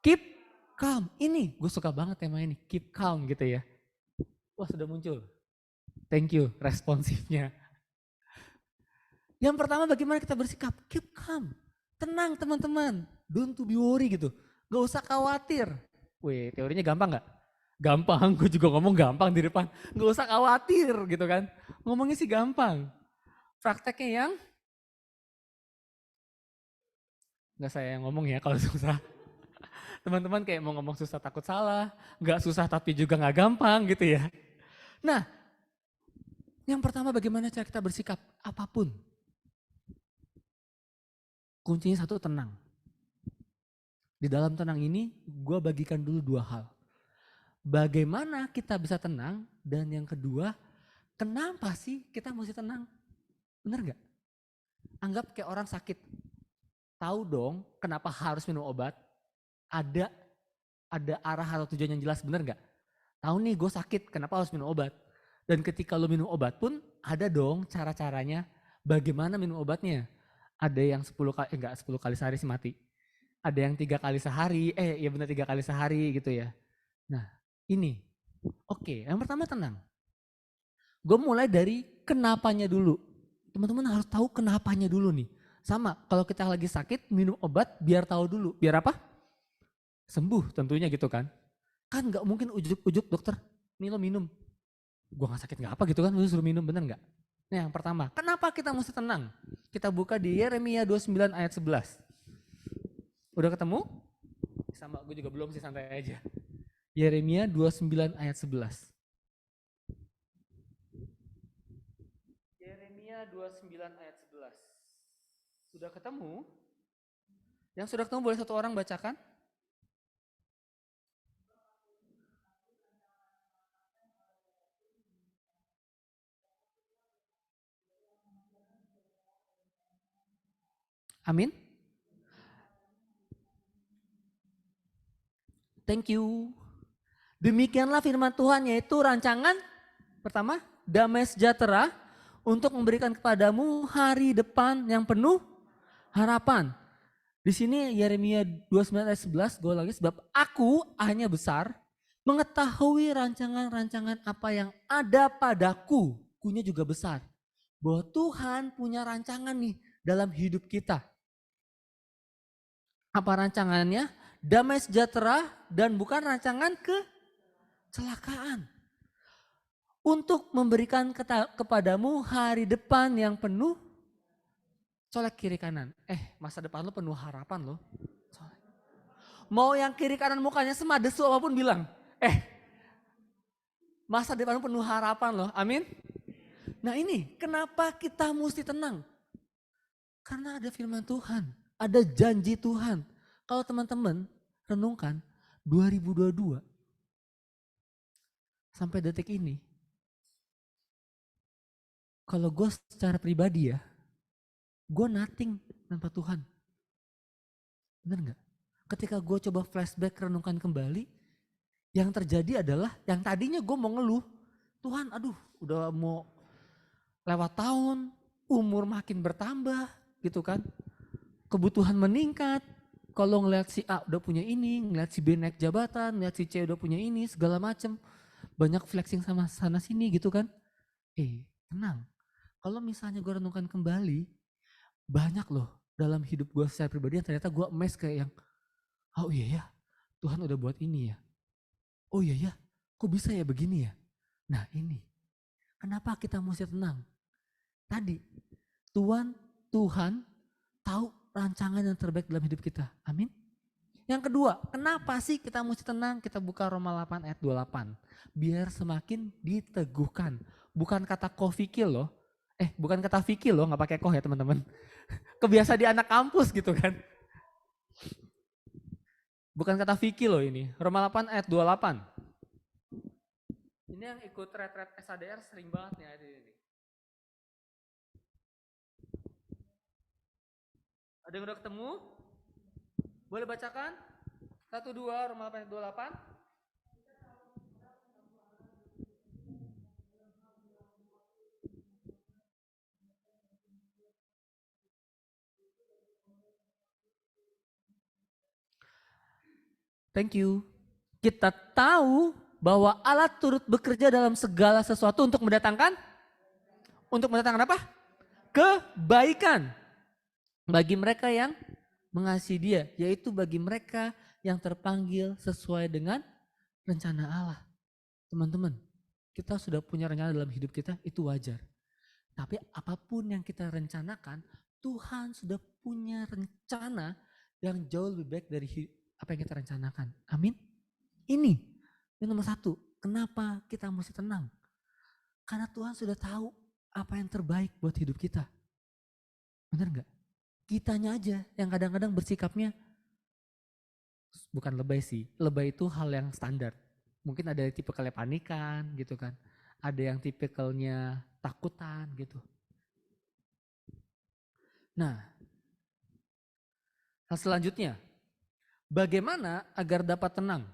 Keep calm. Ini, gue suka banget tema ini, keep calm gitu ya. Wah sudah muncul. Thank you, responsifnya. Yang pertama bagaimana kita bersikap? Keep calm. Tenang teman-teman, don't to be worry gitu. Gak usah khawatir. Wih, teorinya gampang gak? Gampang, gue juga ngomong gampang di depan. Gak usah khawatir gitu kan. Ngomongnya sih gampang. Prakteknya yang gak saya yang ngomong ya kalau susah. Teman-teman kayak mau ngomong susah takut salah. Gak susah tapi juga gak gampang gitu ya. Nah, yang pertama bagaimana cara kita bersikap? Apapun. Kuncinya satu, tenang. Di dalam tenang ini gue bagikan dulu dua hal. Bagaimana kita bisa tenang, dan yang kedua, kenapa sih kita mesti tenang? Bener gak? Anggap kayak orang sakit. Tahu dong kenapa harus minum obat? Ada arah atau tujuan yang jelas, bener gak? Tahu nih gue sakit, kenapa harus minum obat? Dan ketika lo minum obat pun ada dong cara-caranya bagaimana minum obatnya. Ada yang 10 kali sehari sih mati. Ada yang 3 kali sehari, 3 kali sehari gitu ya. Nah ini, oke, yang pertama tenang. Gue mulai dari kenapanya dulu. Teman-teman harus tahu kenapanya dulu nih. Sama, kalau kita lagi sakit minum obat biar tahu dulu. Biar apa? Sembuh tentunya gitu kan. Kan gak mungkin ujuk-ujuk dokter, nih lo minum. Gue gak sakit gak apa gitu kan, lu suruh minum, bener gak? Nah yang pertama, kenapa kita mesti tenang? Kita buka di Yeremia 29 ayat 11. Udah ketemu? Sama, gue juga belum sih, santai aja. Yeremia 29 ayat 11. Yeremia 29 ayat 11. Sudah ketemu? Yang sudah ketemu boleh satu orang bacakan? Amin. Thank you. Demikianlah firman Tuhan, yaitu rancangan pertama, damai sejahtera untuk memberikan kepadamu hari depan yang penuh harapan. Di sini Yeremia 29 ayat 11, gue lagi, sebab aku hanya besar mengetahui rancangan-rancangan apa yang ada padaku. Kunya juga besar. Bahwa Tuhan punya rancangan nih dalam hidup kita. Apa rancangannya? Damai sejahtera dan bukan rancangan kecelakaan. Untuk memberikan kepadamu hari depan yang penuh, colek kiri kanan. Masa depan lo penuh harapan lo. Mau yang kiri kanan mukanya semadesu apapun bilang. Masa depan lo penuh harapan lo. Amin. Nah ini kenapa kita mesti tenang? Karena ada firman Tuhan. Ada janji Tuhan. Kalau teman-teman renungkan 2022 sampai detik ini. Kalau gue secara pribadi ya, gue nothing tanpa Tuhan. Bener gak? Ketika gue coba flashback renungkan kembali, yang terjadi adalah yang tadinya gue mau ngeluh. Tuhan udah mau lewat tahun, umur makin bertambah gitu kan. Kebutuhan meningkat, kalau ngeliat si A udah punya ini, ngeliat si B naik jabatan, ngeliat si C udah punya ini, segala macem. Banyak flexing sama sana sini gitu kan. Tenang. Kalau misalnya gue renungkan kembali, banyak loh dalam hidup gue secara pribadi yang ternyata gue emes kayak yang, oh iya ya, Tuhan udah buat ini ya. Oh iya ya, kok bisa ya begini ya. Nah ini, kenapa kita mesti tenang? Tadi, Tuhan tahu rancangan yang terbaik dalam hidup kita. Amin. Yang kedua, kenapa sih kita mesti tenang? Kita buka Roma 8 ayat 28. Biar semakin diteguhkan. Bukan kata koh fikir loh. Bukan kata fikir loh, gak pakai koh ya teman-teman. Kebiasa di anak kampus gitu kan. Bukan kata fikir loh ini. Roma 8 ayat 28. Ini yang ikut retret SADR sering banget nih ayat ini. Ada yang udah ketemu? Boleh bacakan? 1, 2, Roma 8 ayat 28. Thank you. Kita tahu bahwa Allah turut bekerja dalam segala sesuatu untuk mendatangkan apa? Kebaikan bagi mereka yang mengasihi Dia, yaitu bagi mereka yang terpanggil sesuai dengan rencana Allah. Teman-teman, kita sudah punya rencana dalam hidup kita, itu wajar. Tapi apapun yang kita rencanakan, Tuhan sudah punya rencana yang jauh lebih baik dari apa yang kita rencanakan. Amin. Ini nomor 1. Kenapa kita mesti tenang? Karena Tuhan sudah tahu apa yang terbaik buat hidup kita. Benar gak? Kitanya aja yang kadang-kadang bersikapnya bukan lebay sih. Lebay itu hal yang standar. Mungkin ada tipe panikan gitu kan. Ada yang tipikalnya takutan gitu. Nah, hal selanjutnya, bagaimana agar dapat tenang?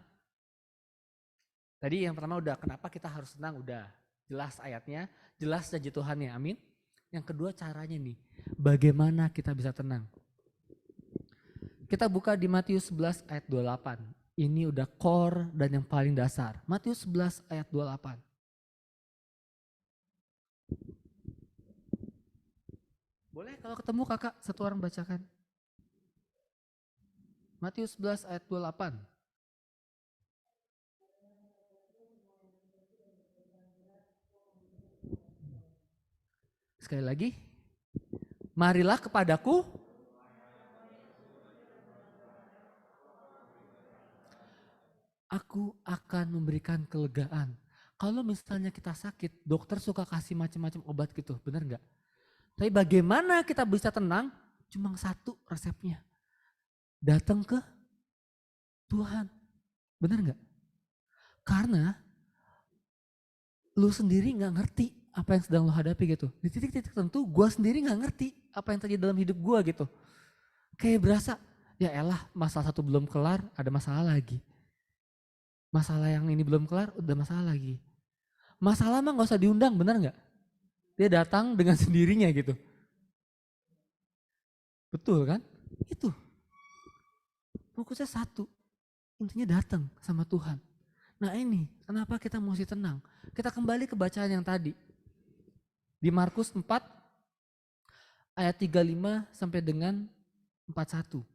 Tadi yang pertama udah, kenapa kita harus tenang? Udah jelas ayatnya, jelas janji Tuhannya, amin. Yang kedua caranya nih, bagaimana kita bisa tenang? Kita buka di Matius 11 ayat 28. Ini udah core dan yang paling dasar. Matius 11 ayat 28. Boleh kalau ketemu kakak satu orang bacakan. Matius 11 ayat 28. Sekali lagi, marilah kepadaku, aku akan memberikan kelegaan. Kalau misalnya kita sakit, dokter suka kasih macam-macam obat gitu, benar nggak? Tapi bagaimana kita bisa tenang? Cuma satu resepnya, datang ke Tuhan, benar nggak? Karena lu sendiri nggak ngerti apa yang sedang lo hadapi gitu. Di titik-titik tertentu gue sendiri gak ngerti apa yang terjadi dalam hidup gue gitu. Kayak berasa, ya elah masalah satu belum kelar ada masalah lagi. Masalah yang ini belum kelar udah masalah lagi. Masalah mah gak usah diundang, benar gak? Dia datang dengan sendirinya gitu. Betul kan? Itu. Fokusnya satu. Intinya datang sama Tuhan. Nah ini kenapa kita mesti tenang. Kita kembali ke bacaan yang tadi. Di Markus 4 ayat 35 sampai dengan 41.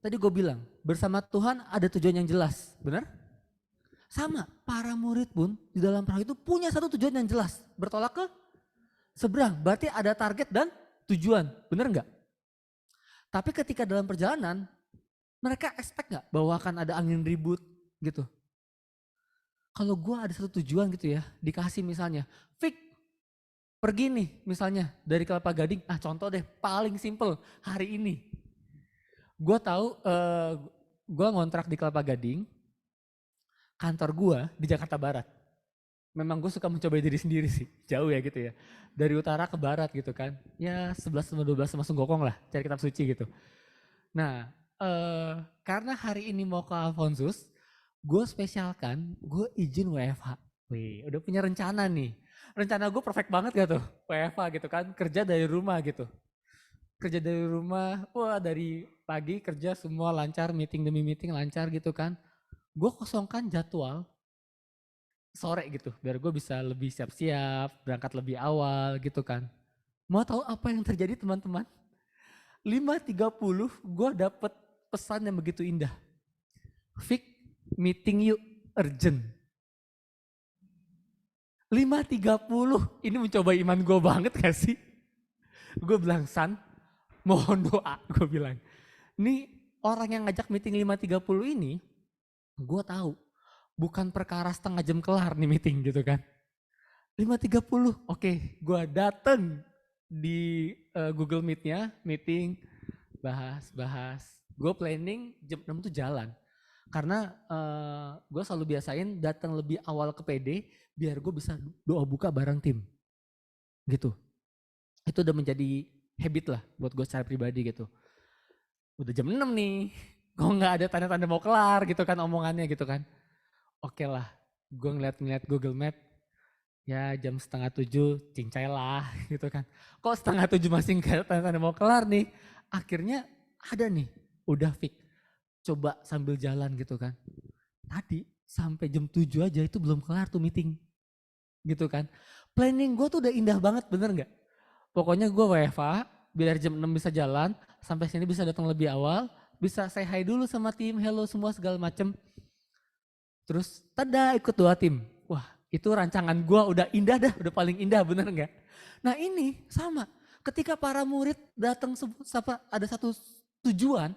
Tadi gue bilang, bersama Tuhan ada tujuan yang jelas, benar? Sama, para murid pun di dalam perahu itu punya satu tujuan yang jelas, bertolak ke seberang. Berarti ada target dan tujuan, benar nggak? Tapi ketika dalam perjalanan, mereka expect nggak bahwa akan ada angin ribut gitu? Kalau gue ada satu tujuan gitu ya, dikasih misalnya, Fik, pergi nih misalnya dari Kelapa Gading, contoh deh paling simple hari ini. Gue tahu gue ngontrak di Kelapa Gading, kantor gue di Jakarta Barat. Memang gue suka mencoba diri sendiri sih, jauh ya gitu ya. Dari utara ke barat gitu kan, ya 11 sama 12 sama Sunggokong lah, cari kitab suci gitu. Nah, karena hari ini mau ke Alfonsus, gue spesialkan, gue izin WFH. Wih, udah punya rencana nih. Rencana gue perfect banget gak tuh, WFH gitu kan, kerja dari rumah gitu. kerja dari rumah, wah dari pagi kerja semua lancar, meeting demi meeting lancar gitu kan. Gue kosongkan jadwal sore gitu, biar gue bisa lebih siap-siap, berangkat lebih awal gitu kan. Mau tahu apa yang terjadi teman-teman? 5.30 gue dapet pesan yang begitu indah. Fik, meeting you urgent. 5.30, ini mencoba iman gue banget gak sih? Gue bilang, San, mohon doa, gue bilang. Ini orang yang ngajak meeting 5.30 ini, gue tahu bukan perkara setengah jam kelar nih meeting gitu kan. 5.30, oke, gue dateng di Google Meet-nya, meeting, bahas. Gue planning jam 6 tuh jalan. Karena gue selalu biasain datang lebih awal ke PD, biar gue bisa doa buka bareng tim. Gitu. Itu udah menjadi habit lah buat gue secara pribadi gitu. Udah jam 6 nih, kok gak ada tanda-tanda mau kelar gitu kan omongannya gitu kan. Oke lah, gue ngeliat Google Map, ya jam 6:30 cincai lah gitu kan. Kok 6:30 masih gak tanda-tanda mau kelar nih. Akhirnya ada nih, udah fix. Coba sambil jalan gitu kan. Tadi sampai jam 7 aja itu belum kelar tuh meeting. Gitu kan. Planning gue tuh udah indah banget, bener gak? Pokoknya gue WFA, biar jam 6 bisa jalan, sampai sini bisa datang lebih awal, bisa say hi dulu sama tim, hello semua segala macem. Terus tada ikut 2 tim. Wah itu rancangan gue udah indah dah, udah paling indah, bener gak? Nah ini sama, ketika para murid datang ada satu tujuan,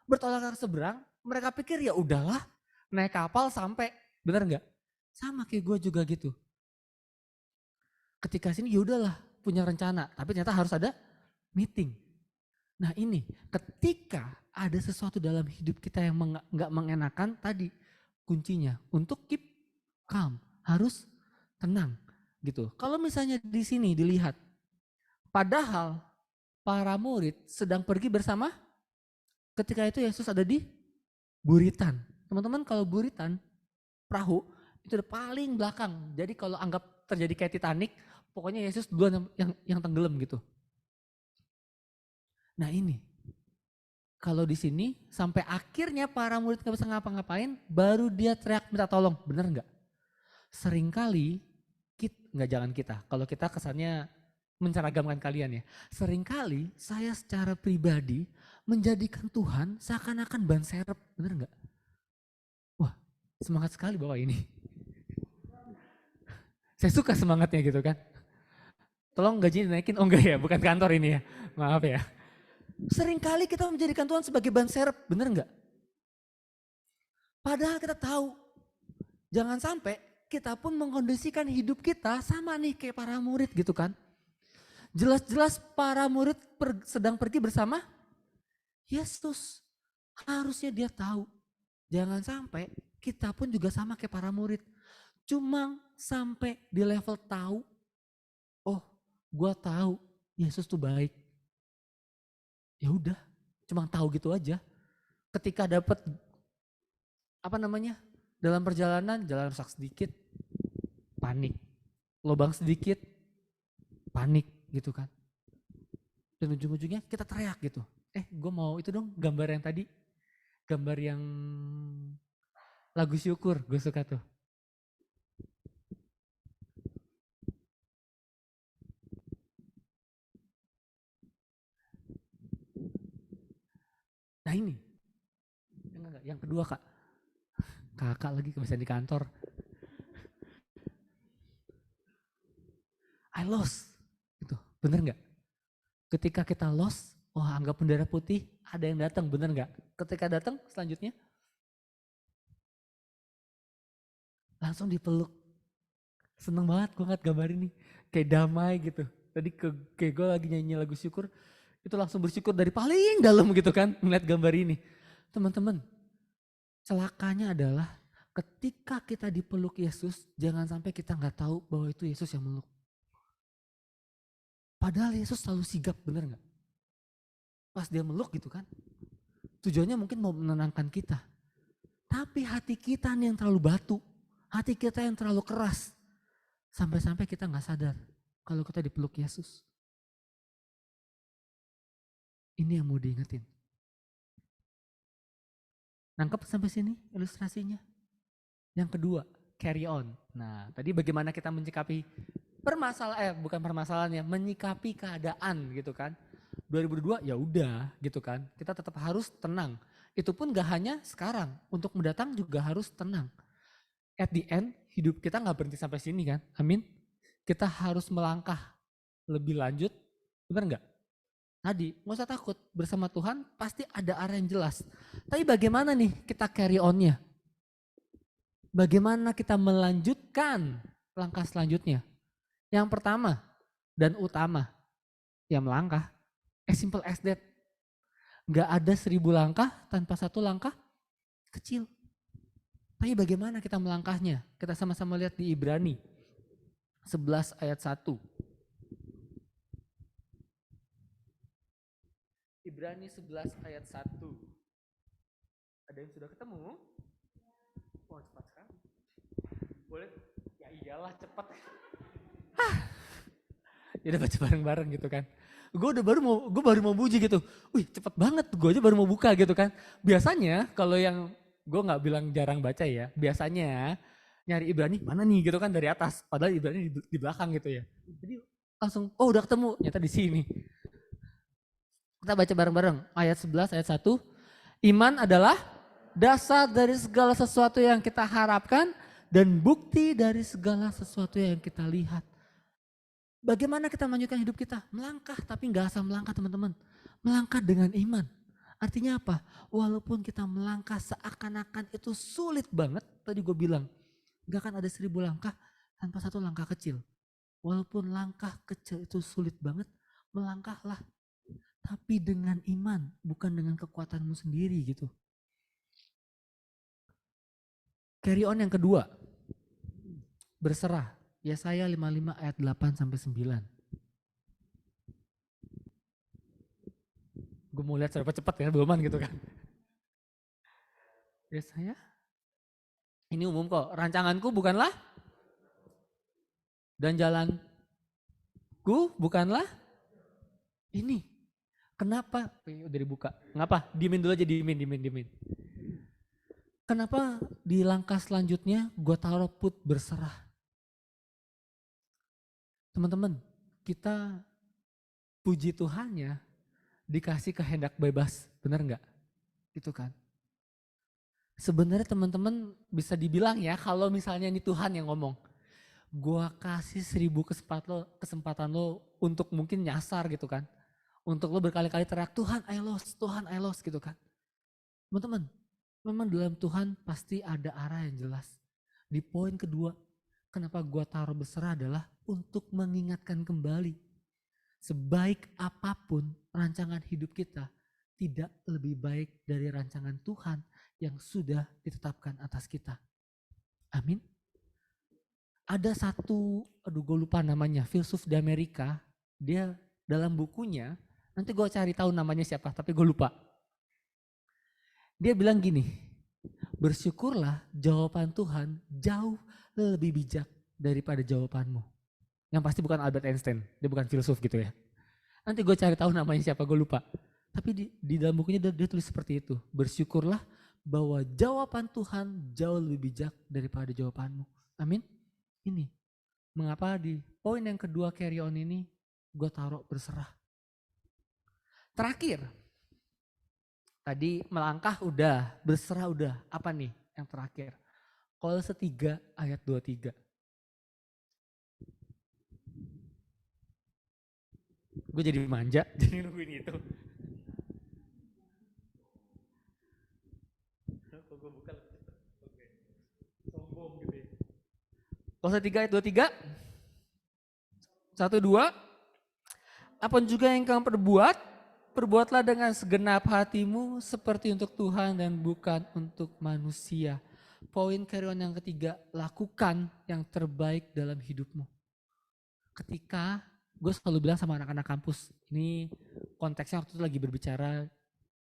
bertolak ke seberang, mereka pikir ya udahlah naik kapal sampai, bener nggak? Sama kayak gue juga gitu. Ketika sini ya udahlah punya rencana, tapi ternyata harus ada meeting. Nah ini ketika ada sesuatu dalam hidup kita yang nggak mengenakan, tadi kuncinya untuk keep calm, harus tenang gitu. Kalau misalnya di sini dilihat, padahal para murid sedang pergi bersama. Ketika itu Yesus ada di buritan. Teman-teman kalau buritan, perahu, itu udah paling belakang. Jadi kalau anggap terjadi kayak Titanic, pokoknya Yesus duluan yang tenggelam gitu. Nah ini, kalau di sini sampai akhirnya para murid gak bisa ngapa-ngapain, baru dia teriak minta tolong, bener gak? Seringkali, jangan kita, kalau kita kesannya menceragamkan kalian ya. Seringkali saya secara pribadi menjadikan Tuhan seakan-akan ban serep, bener gak? Wah semangat sekali bawa ini. Saya suka semangatnya gitu kan. Tolong gajinya dinaikin, oh enggak ya, bukan kantor ini ya, maaf ya. Seringkali kita menjadikan Tuhan sebagai ban serep, bener gak? Padahal kita tahu, jangan sampai kita pun mengkondisikan hidup kita sama nih kayak para murid gitu kan. Jelas-jelas para murid sedang pergi bersama Yesus. Harusnya dia tahu. Jangan sampai kita pun juga sama kayak para murid. Cuma sampai di level tahu, oh gue tahu Yesus tuh baik. Ya udah, cuma tahu gitu aja. Ketika dapat dalam perjalanan, jalan rusak sedikit, panik. Lubang sedikit, panik gitu kan. Dan ujung-ujungnya kita teriak gitu. Gue mau itu dong gambar yang tadi. Gambar yang lagu syukur, gue suka tuh. Nah ini, yang kedua kak. Kakak lagi kebiasaan di kantor. I lost, gitu. Bener gak? Ketika kita lost, anggap bendera putih, ada yang datang, bener gak? Ketika datang selanjutnya, langsung dipeluk. Seneng banget gue ngeliat gambar ini, kayak damai gitu. Tadi kayak gue lagi nyanyi lagu syukur, itu langsung bersyukur dari paling dalam gitu kan, melihat gambar ini. Teman-teman, celakanya adalah ketika kita dipeluk Yesus, jangan sampai kita gak tahu bahwa itu Yesus yang meluk. Padahal Yesus selalu sigap, bener gak? Pas dia meluk gitu kan, tujuannya mungkin mau menenangkan kita. Tapi hati kita nih yang terlalu batu, hati kita yang terlalu keras. Sampai-sampai kita gak sadar kalau kita dipeluk Yesus. Ini yang mau diingetin. Nangkep sampai sini ilustrasinya? Yang kedua, carry on. Nah, tadi bagaimana kita menyikapi bukan permasalahannya, menyikapi keadaan gitu kan. 2022 ya udah gitu kan. Kita tetap harus tenang. Itu pun gak hanya sekarang, untuk mendatang juga harus tenang. At the end, hidup kita gak berhenti sampai sini kan. Amin. Kita harus melangkah lebih lanjut, benar gak? Tadi, gak usah takut, bersama Tuhan pasti ada arah yang jelas. Tapi bagaimana nih kita carry on-nya? Bagaimana kita melanjutkan langkah selanjutnya? Yang pertama dan utama, ya melangkah. As simple as that. Gak ada 1000 langkah tanpa satu langkah kecil. Tapi bagaimana kita melangkahnya? Kita sama-sama lihat di Ibrani 11 ayat 1. Ibrani 11 ayat 1. Ada yang sudah ketemu? Wah, cepat sekali. Boleh? Ya iyalah cepat. Ya udah baca bareng-bareng gitu kan. Gue baru mau puji gitu. Wih cepet banget, gue aja baru mau buka gitu kan. Biasanya kalau yang gue nggak bilang jarang baca ya, biasanya nyari Ibrani mana nih gitu kan dari atas. Padahal Ibrani di belakang gitu ya. Jadi langsung oh udah ketemu, nyata di sini. Kita baca bareng-bareng ayat 11 ayat 1. Iman adalah dasar dari segala sesuatu yang kita harapkan dan bukti dari segala sesuatu yang kita lihat. Bagaimana kita melanjutkan hidup kita? Melangkah, tapi gak asal melangkah teman-teman. Melangkah dengan iman. Artinya apa? Walaupun kita melangkah seakan-akan itu sulit banget. Tadi gue bilang, gak akan ada 1000 langkah tanpa satu langkah kecil. Walaupun langkah kecil itu sulit banget, melangkahlah. Tapi dengan iman, bukan dengan kekuatanmu sendiri gitu. Carry on yang kedua. Berserah. Yesaya 55 ayat 8 sampai 9. Gue mau lihat seberapa cepat ya, beluman gitu kan. Yesaya. Ini umum kok, rancanganku bukanlah dan jalanku bukanlah ini. Kenapa? Udah dibuka. Ngapa? Diemin dulu aja, diemin. Kenapa di langkah selanjutnya gue taruh put berserah? Teman-teman, kita puji Tuhannya dikasih kehendak bebas, benar nggak? Gitu kan? Sebenarnya teman-teman bisa dibilang ya kalau misalnya ini Tuhan yang ngomong, gua kasih 1000 kesempatan lo untuk mungkin nyasar gitu kan, untuk lo berkali-kali teriak Tuhan I lost gitu kan. Teman-teman, memang dalam Tuhan pasti ada arah yang jelas. Di poin kedua, kenapa gua taruh berserah adalah untuk mengingatkan kembali. Sebaik apapun rancangan hidup kita, tidak lebih baik dari rancangan Tuhan yang sudah ditetapkan atas kita. Amin. Ada satu, gue lupa namanya, filsuf di Amerika, dia dalam bukunya, nanti gue cari tahu namanya siapa, tapi gue lupa. Dia bilang gini, bersyukurlah jawaban Tuhan jauh lebih bijak daripada jawabanmu. Yang pasti bukan Albert Einstein, dia bukan filsuf gitu ya. Nanti gue cari tahu namanya siapa, gue lupa. Tapi di dalam bukunya dia tulis seperti itu. Bersyukurlah bahwa jawaban Tuhan jauh lebih bijak daripada jawabanmu. Amin. Ini, mengapa di poin yang kedua carry on ini gue taruh berserah. Terakhir, tadi melangkah udah, berserah udah. Apa nih yang terakhir? Kolose 3 ayat 23. Gue jadi manja, jadi nungguin itu. Gue buka lebih cepat. Oke. Sombong gitu ya. Kolose 3 ayat 23. 1, 2. Apa juga yang kamu perbuat, perbuatlah dengan segenap hatimu seperti untuk Tuhan dan bukan untuk manusia. Poin carry on yang ketiga, lakukan yang terbaik dalam hidupmu. Ketika gue selalu bilang sama anak-anak kampus, ini konteksnya waktu itu lagi berbicara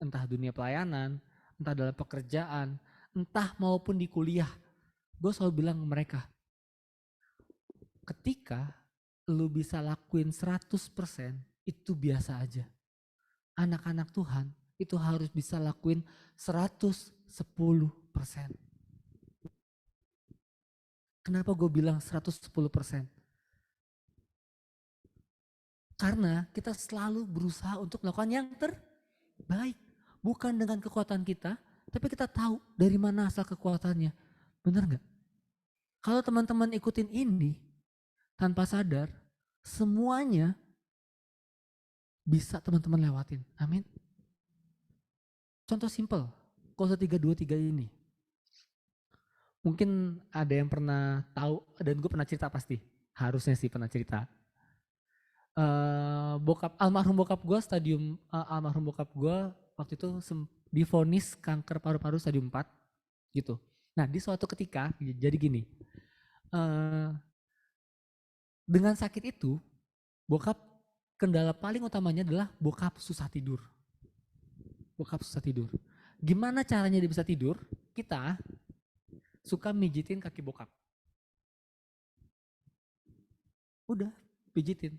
entah dunia pelayanan, entah dalam pekerjaan, entah maupun di kuliah. Gue selalu bilang ke mereka, ketika lu bisa lakuin 100% itu biasa aja. anak-anak Tuhan itu harus bisa lakuin 110%. Kenapa gue bilang 110%? Karena kita selalu berusaha untuk melakukan yang terbaik. Bukan dengan kekuatan kita, tapi kita tahu dari mana asal kekuatannya. Benar nggak? Kalau teman-teman ikutin ini, tanpa sadar, semuanya bisa teman-teman lewatin. Amin. Contoh simple, Kolose 3:23 ini. Mungkin ada yang pernah tahu, dan gue pernah cerita pasti. Harusnya sih pernah cerita. Almarhum bokap gue waktu itu divonis kanker paru-paru stadium 4 gitu. Nah di suatu ketika jadi gini, dengan sakit itu bokap kendala paling utamanya adalah bokap susah tidur. Gimana caranya dia bisa tidur? Kita suka mijitin kaki bokap. Udah pijitin.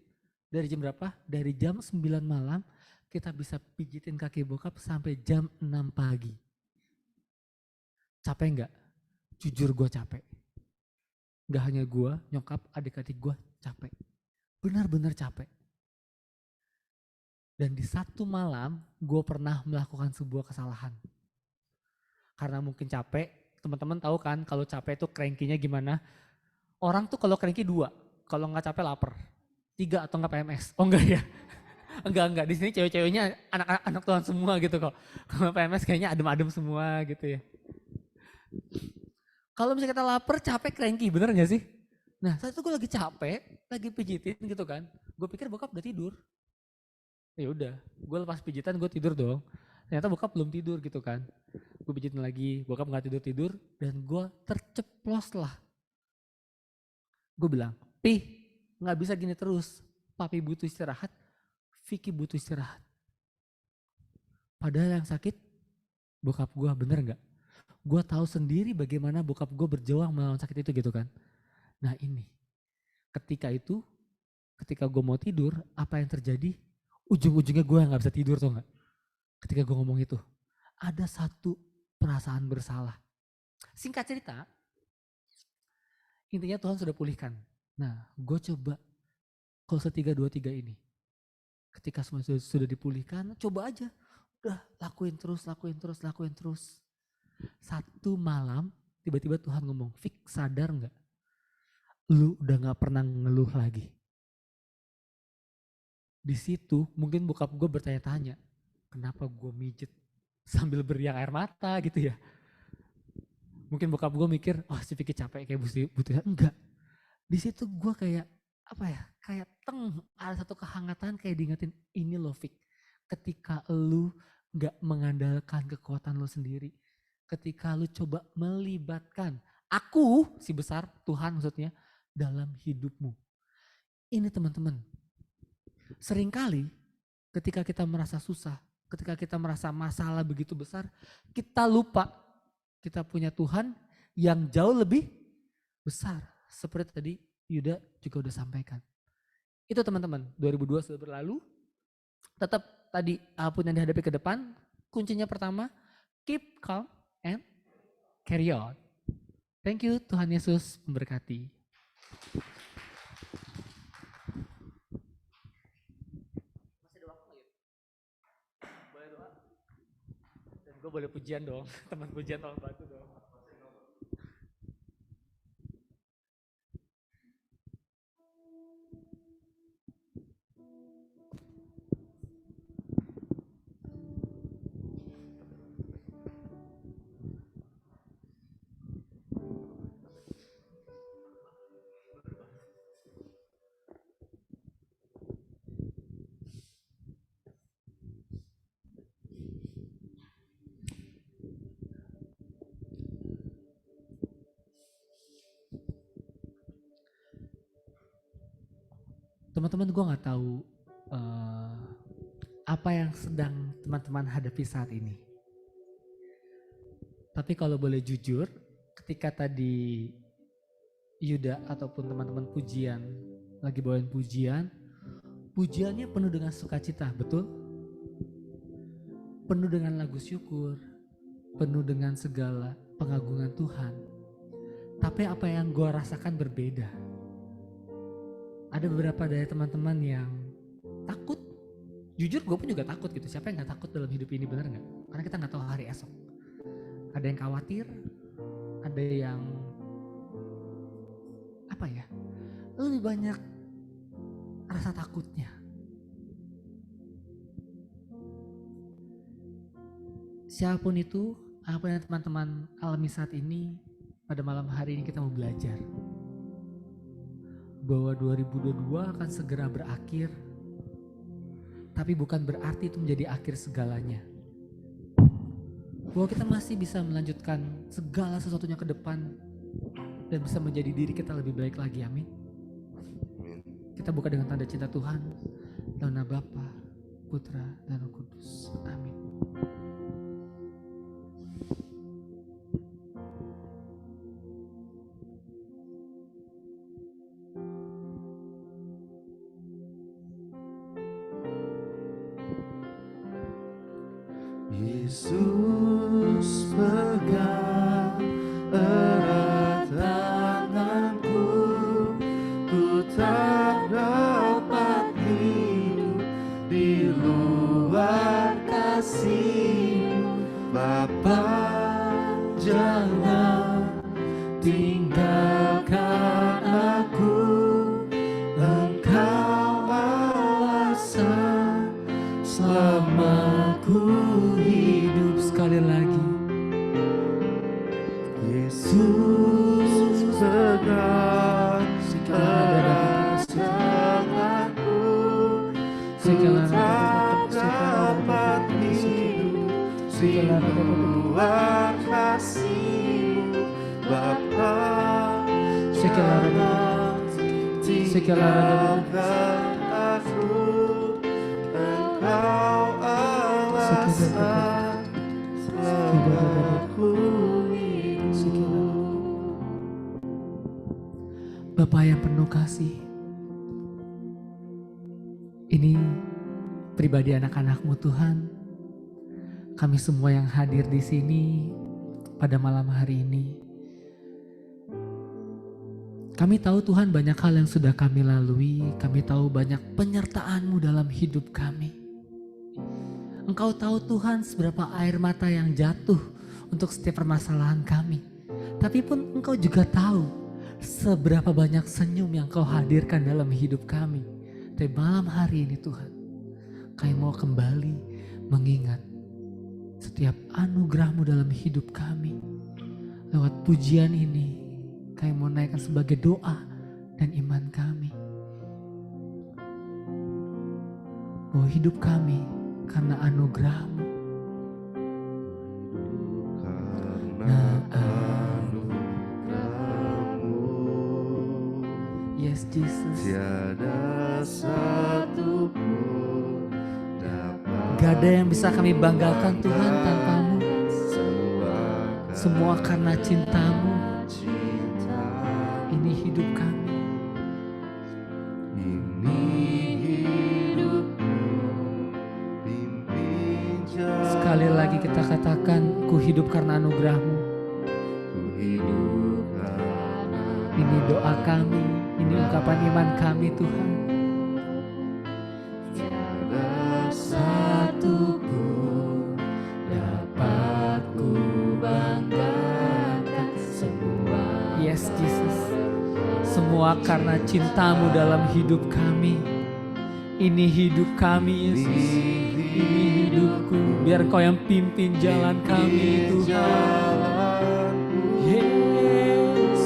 Dari jam berapa? Dari jam 9 malam kita bisa pijitin kaki bokap sampai jam 6 pagi. Capek nggak? Jujur gue capek. Gak hanya gue, nyokap, adik-adik gue capek. Benar-benar capek. Dan di satu malam gue pernah melakukan sebuah kesalahan. Karena mungkin capek, teman-teman tahu kan kalau capek itu cranky-nya gimana? Orang tuh kalau cranky 2, kalau nggak capek lapar. 3 atau nggak PMS? Oh enggak ya? Enggak. Di sini cewek-ceweknya anak Tuhan semua gitu kok. Kalau PMS kayaknya adem-adem semua gitu ya. Kalau misalnya kita lapar, capek, cranky, bener nggak sih? Nah saat itu gue lagi capek, lagi pijitin gitu kan. Gue pikir bokap udah tidur. Ya udah, gue lepas pijitan gue tidur dong. Ternyata bokap belum tidur gitu kan. Gue pijitin lagi, bokap nggak tidur dan gue terceplos lah. Gue bilang, Pi, nggak bisa gini terus. Papi butuh istirahat, Vicky butuh istirahat. Padahal yang sakit bokap gue, bener nggak? Gue tahu sendiri bagaimana bokap gue berjuang melawan sakit itu gitu kan. Nah ini, ketika gue mau tidur, apa yang terjadi? Ujung-ujungnya gue nggak bisa tidur tuh nggak? Ketika gue ngomong itu, ada satu perasaan bersalah. Singkat cerita, intinya Tuhan sudah pulihkan. Nah, gue coba Kolose 3:23 ini. Ketika semua sudah dipulihkan, coba aja. Udah lakuin terus. Satu malam, tiba-tiba Tuhan ngomong, Fik, sadar gak? Lu udah gak pernah ngeluh lagi. Di situ mungkin bokap gue bertanya-tanya, kenapa gue mijet sambil beriak air mata gitu ya. Mungkin bokap gue mikir, si Vicky capek kayak butuh. Enggak. Di situ gue kayak kayak ada satu kehangatan kayak diingetin, ini loh Fik, ketika lu gak mengandalkan kekuatan lu sendiri, ketika lu coba melibatkan aku, si besar, Tuhan maksudnya, dalam hidupmu. Ini teman-teman, seringkali ketika kita merasa susah, ketika kita merasa masalah begitu besar, kita lupa kita punya Tuhan yang jauh lebih besar. Seperti tadi Yuda juga udah sampaikan. Itu teman-teman, 2002 sudah berlalu. Tetap tadi apapun yang dihadapi ke depan, kuncinya pertama, keep calm and carry on. Thank you, Tuhan Yesus memberkati. Masih ada waktu ya? Boleh doa? Dan gue boleh pujian dong, teman pujian tolong bantu dong. Teman-teman, gue gak tahu apa yang sedang teman-teman hadapi saat ini. Tapi kalau boleh jujur, ketika tadi Yuda ataupun teman-teman pujian, lagi bawain pujian, pujiannya penuh dengan sukacita, betul? penuh dengan lagu syukur, penuh dengan segala pengagungan Tuhan. Tapi apa yang gue rasakan berbeda. Ada beberapa dari teman-teman yang takut. Jujur gue pun juga takut gitu. Siapa yang gak takut dalam hidup ini, benar gak? Karena kita gak tahu hari esok. Ada yang khawatir, ada yang apa ya, lebih banyak rasa takutnya. Siapapun itu, apa yang teman-teman alami saat ini, pada malam hari ini kita mau belajar bahwa 2022 akan segera berakhir, tapi bukan berarti itu menjadi akhir segalanya. Bahwa kita masih bisa melanjutkan segala sesuatunya ke depan dan bisa menjadi diri kita lebih baik lagi, amin. Kita buka dengan tanda cinta Tuhan, dalam nama Bapa, Putra, dan Roh Kudus, amin. Yesus pegang erat tanganku, ku tak dapat hidup di luar kasih-Mu. Bapa, jangan tinggalkan aku, Engkau alasan selama ku hidup. Sekali lagi, Yesus pegang erat tanganku, ku tak dapat hidup di luar kasih-Mu. Bapa, jangan tinggalkan aku, Engkau alasan selama ku hidup. Bapa yang penuh kasih, ini pribadi anak-anak-Mu Tuhan. Kami semua yang hadir di sini pada malam hari ini, kami tahu Tuhan banyak hal yang sudah kami lalui. Kami tahu banyak penyertaan-Mu dalam hidup kami. Engkau tahu Tuhan seberapa air mata yang jatuh untuk setiap permasalahan kami. Tapi pun Engkau juga tahu seberapa banyak senyum yang Kau hadirkan dalam hidup kami. Tapi malam hari ini Tuhan, kami mau kembali mengingat setiap anugerah-Mu dalam hidup kami. Lewat pujian ini, kami mau naikkan sebagai doa dan iman kami. Bahwa hidup kami karena anugerah-Mu. Karena anugerah-Mu, Yes Jesus. tiada satu pun dapat Gak ada yang bisa kami banggakan Tuhan tanpa-Mu. Semua karena cinta-Mu. cinta. Ini hidup kami. Ini hidupku, pimpin jalan. Sekali lagi kita katakan, ku hidup karena anugerah-Mu. Ku hidup karena Ini doa kami, ini ungkapan iman kami Tuhan. tiada satu pun dapat ku banggakan. Semua Yes Jesus. Semua karena cinta-Mu dalam hidup kami. Ini hidup kami Yesus. Ini hidupku. Biar Kau yang pimpin jalan kami Tuhan. jalanku. Yesus.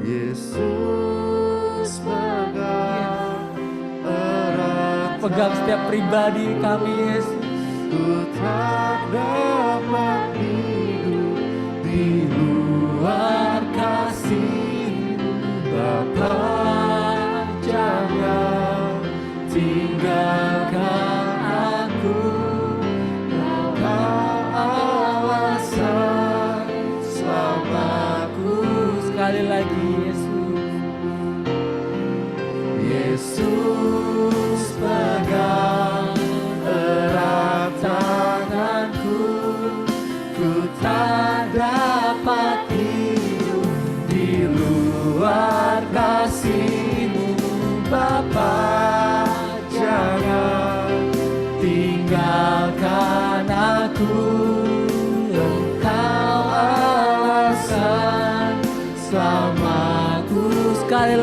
Yesus pegang erat Pegang setiap pribadi kami Yesus. ku, tak dapat hidup di luar kasih-Mu. Bapa, jangan tinggalkan aku, Engkau alasan selamaku. Sekali lagi Yesus. Yesus pegang erat tanganku,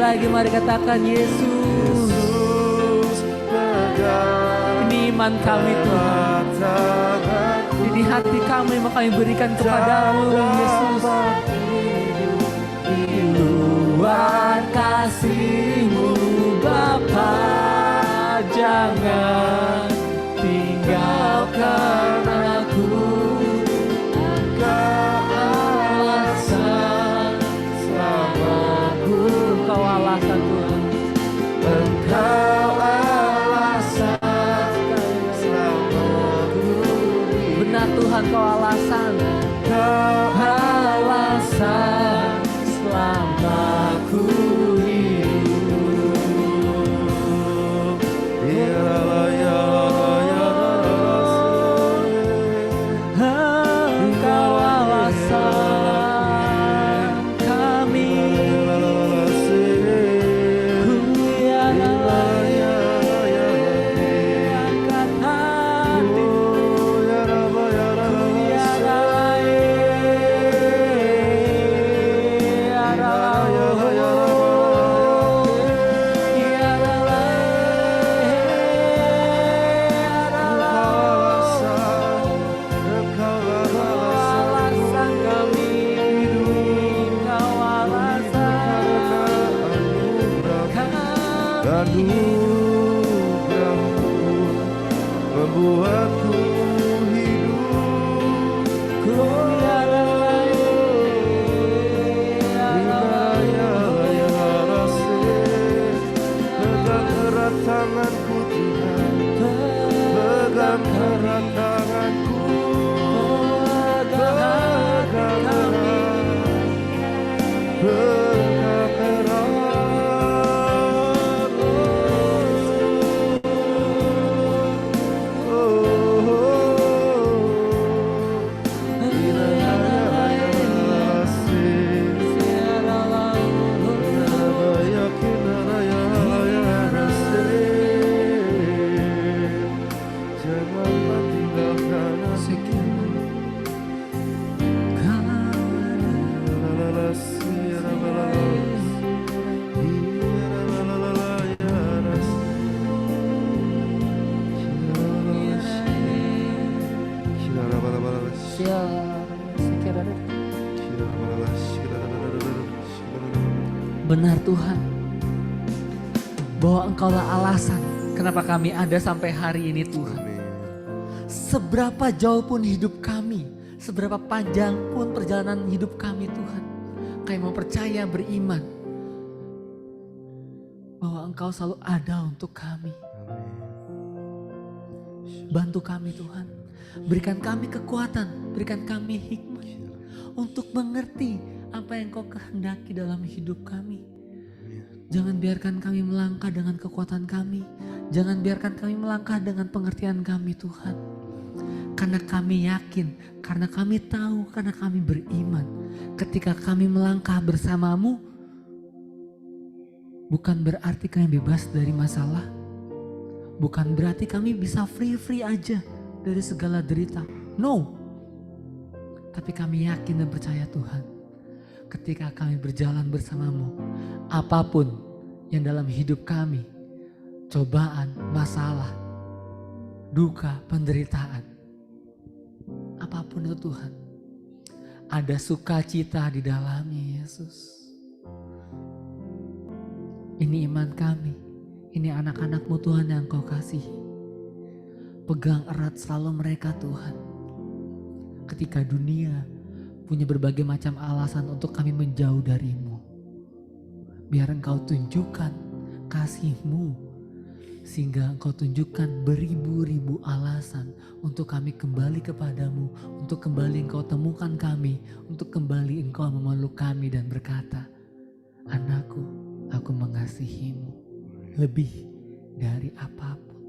lagi mari katakan Yesus. Yesus pegang Ini iman kami Tuhan. tanganku. Ini hati kami mau kami berikan kepadamu Yesus. Di luar kasih-Mu Bapa, jangan tinggalkan aku. Engkau alasan selamaku. Engkau alasan Tuhan. Engkau alasan selamaku. Benar Tuhan, Kau alasan. Kau Alasan selamaku hidup. Engkau alasan kami. Angkat hati. Anugerah-Mu membuatku hidup. Pegang erat tanganku Tuhan, pegang erat tanganku, pegang erat, pegang erat. Janganlah tinggalkan aku. Benar Tuhan, bahwa Engkaulah alasan kenapa kami ada sampai hari ini Tuhan. Seberapa jauh pun hidup kami, seberapa panjang pun perjalanan hidup kami Tuhan, kami mau percaya beriman bahwa Engkau selalu ada untuk kami. Bantu kami Tuhan, berikan kami kekuatan, berikan kami hikmat untuk mengerti apa yang Kau kehendaki dalam hidup kami. Jangan biarkan kami melangkah dengan kekuatan kami. Jangan biarkan kami melangkah dengan pengertian kami Tuhan. Karena kami yakin, karena kami tahu, karena kami beriman. Ketika kami melangkah bersama-Mu, bukan berarti kami bebas dari masalah. Bukan berarti kami bisa free aja dari segala derita. No. Tapi kami yakin dan percaya Tuhan, ketika kami berjalan bersama-Mu, apapun yang dalam hidup kami, cobaan, masalah, duka, penderitaan, apapun itu Tuhan, ada sukacita di dalamnya Yesus. Ini iman kami, ini anak-anak-Mu Tuhan yang Kau kasihi. Pegang erat selalu mereka Tuhan. Ketika dunia punya berbagai macam alasan untuk kami menjauh dari-Mu, biar Engkau tunjukkan kasih-Mu, sehingga Engkau tunjukkan beribu-ribu alasan untuk kami kembali kepadamu, untuk kembali Engkau temukan kami, untuk kembali Engkau memeluk kami dan berkata, anakku, aku mengasihi-Mu lebih dari apapun.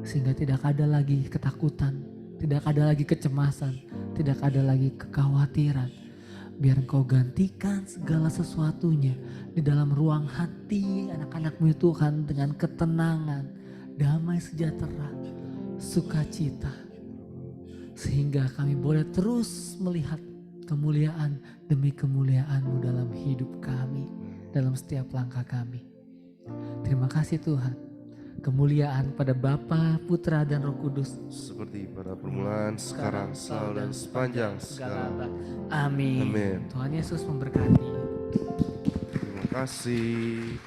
Sehingga tidak ada lagi ketakutan, tidak ada lagi kecemasan, tidak ada lagi kekhawatiran. Biar Engkau gantikan segala sesuatunya di dalam ruang hati anak-anak-Mu Tuhan dengan ketenangan, damai sejahtera, sukacita. Sehingga kami boleh terus melihat kemuliaan demi kemuliaan-Mu dalam hidup kami. dalam setiap langkah kami. Terima kasih Tuhan. Kemuliaan pada Bapa, Putra, dan Roh Kudus. Seperti pada permulaan, sekarang, selalu, dan sepanjang segala abad. Amin. Amin. Tuhan Yesus memberkati. Terima kasih.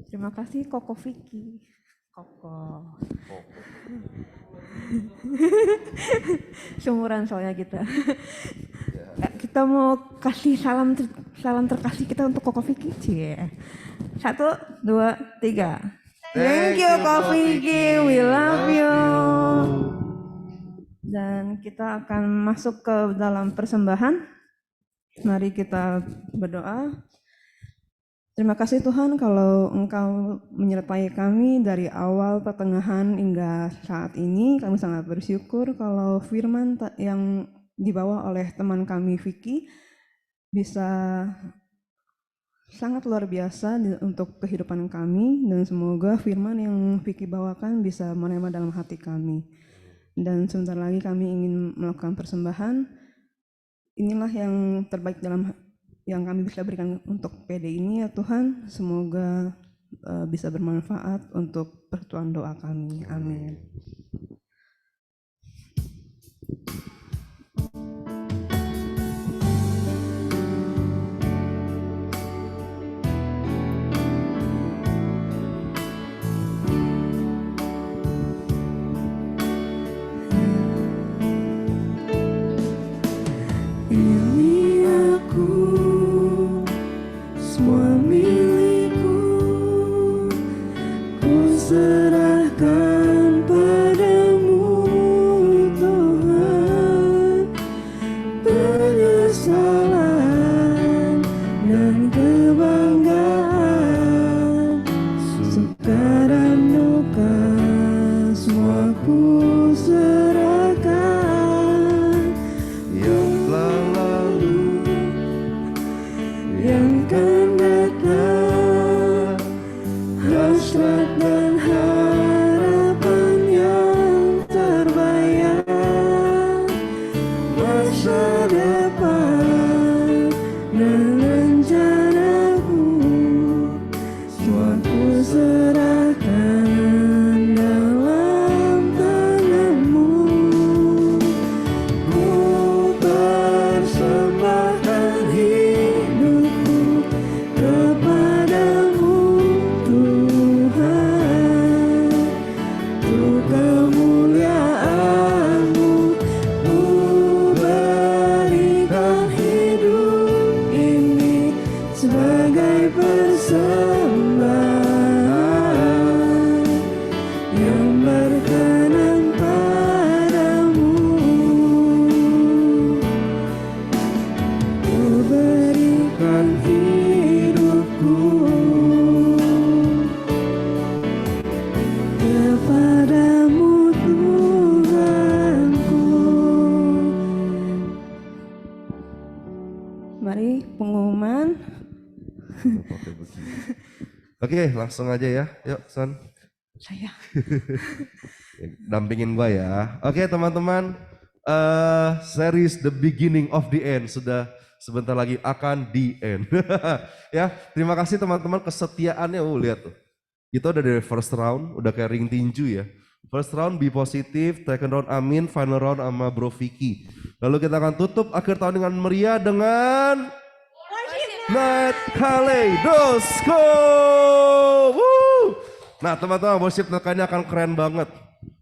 Terima kasih Koko Vicky. Koko. Seumuran soalnya kita. Kita mau kasih salam terkasih kita untuk Koko Vicky. Cie. 1, 2, 3. Thank you Koko Vicky, we love you. Dan kita akan masuk ke dalam persembahan. Mari kita berdoa. Terima kasih Tuhan kalau Engkau menyertai kami dari awal, pertengahan hingga saat ini. Kami sangat bersyukur kalau firman yang dibawa oleh teman kami Vicky bisa sangat luar biasa untuk kehidupan kami, dan semoga firman yang Vicky bawakan bisa menema dalam hati kami. Dan sebentar lagi kami ingin melakukan persembahan. Inilah yang terbaik yang kami bisa berikan untuk PD ini ya Tuhan. Semoga bisa bermanfaat untuk pertuan doa kami. Amin. Oke, langsung aja ya. Yuk, Son. Saya. Dampingin gua ya. Oke, teman-teman. Series The Beginning of the End sudah sebentar lagi akan di end. Ya, terima kasih teman-teman kesetiaannya. Lihat tuh. Kita udah dari first round, udah kayak ring tinju ya. First round be positif, second round Amin, final round sama Bro Vicky. Lalu kita akan tutup akhir tahun dengan meriah dengan Night Kaleidoskop. Nah teman-teman, worship night-nya akan keren banget.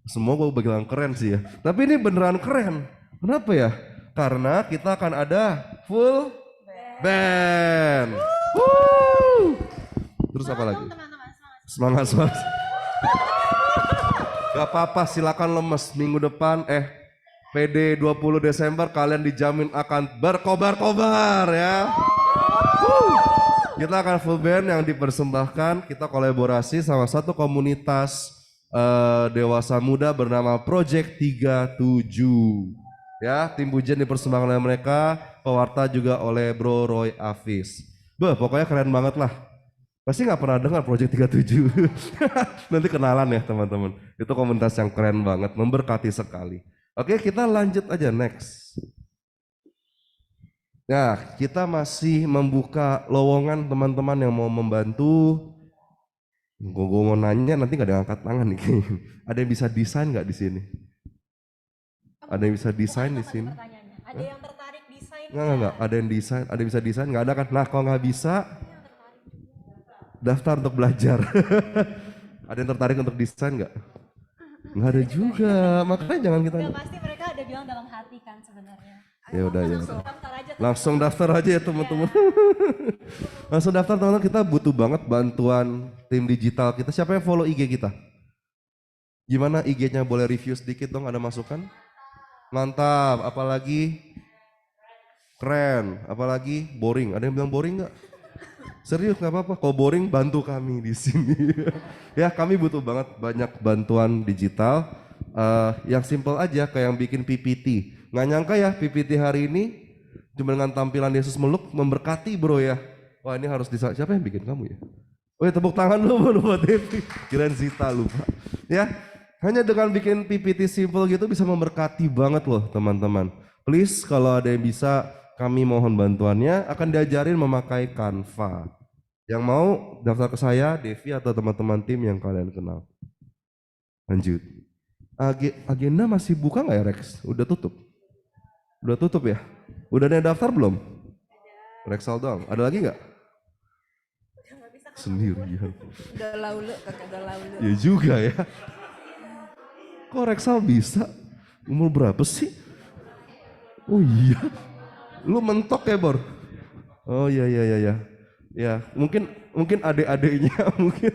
Semua gue bilang keren sih ya. Tapi ini beneran keren. Kenapa ya? Karena kita akan ada full band. Terus apa lagi? Semangat. Gak apa-apa, silakan lemes. Minggu depan PD 20 Desember kalian dijamin akan berkobar-kobar ya. Kita akan full band yang dipersembahkan, kita kolaborasi sama satu komunitas dewasa muda bernama Project 37. Ya, tim pujian dipersembahkan oleh mereka, pewarta juga oleh Bro Roy Afis. Bah, pokoknya keren banget lah. Pasti nggak pernah dengar Project 37. Nanti kenalan ya teman-teman. Itu komunitas yang keren banget, memberkati sekali. Oke, kita lanjut aja next. Nah, kita masih membuka lowongan teman-teman yang mau membantu. Gue mau nanya, nanti nggak ada yang angkat tangan nih. Ada yang bisa desain nggak di sini? Ada yang bisa desain di sini? Ada yang tertarik desain? Nggak. Ada yang desain, ada yang bisa desain? Nggak ada kan? Nah, kalau nggak bisa, daftar untuk belajar. Ada yang tertarik untuk desain nggak? Nggak ada juga, makanya jangan kita. Udah pasti mereka ada bilang dalam hati kan sebenarnya. Ya udah ya. Daftar aja. Langsung daftar aja ya teman-teman. Langsung daftar teman-teman, kita butuh banget bantuan tim digital kita. Siapa yang follow IG kita? Gimana IG-nya, boleh review sedikit dong, ada masukan? Mantap, apalagi keren, apalagi boring. Ada yang bilang boring nggak? Serius nggak apa-apa, kalau boring bantu kami di sini. Ya kami butuh banget banyak bantuan digital. Yang simple aja kayak yang bikin PPT. Nggak nyangka ya PPT hari ini cuma dengan tampilan Yesus meluk memberkati bro ya. Wah ini harus siapa yang bikin kamu ya? Oh ya tepuk tangan dulu buat Devi. Kirain Zita lupa. Ya hanya dengan bikin PPT simple gitu bisa memberkati banget loh teman-teman. Please kalau ada yang bisa kami mohon bantuannya, akan diajarin memakai Canva. Yang mau daftar ke saya, Devi atau teman-teman tim yang kalian kenal. Lanjut. Agenda masih buka nggak ya Rex? Udah tutup? Udah tutup ya? Udah ada yang daftar belum? Rexal doang. Ada lagi nggak? Sendirian. Udah laulu, kakak udah laulu. Ya juga ya. Kok Rexal bisa? Umur berapa sih? Oh iya. Lu mentok ya Bor? Oh iya. Ya mungkin adik-adiknya mungkin.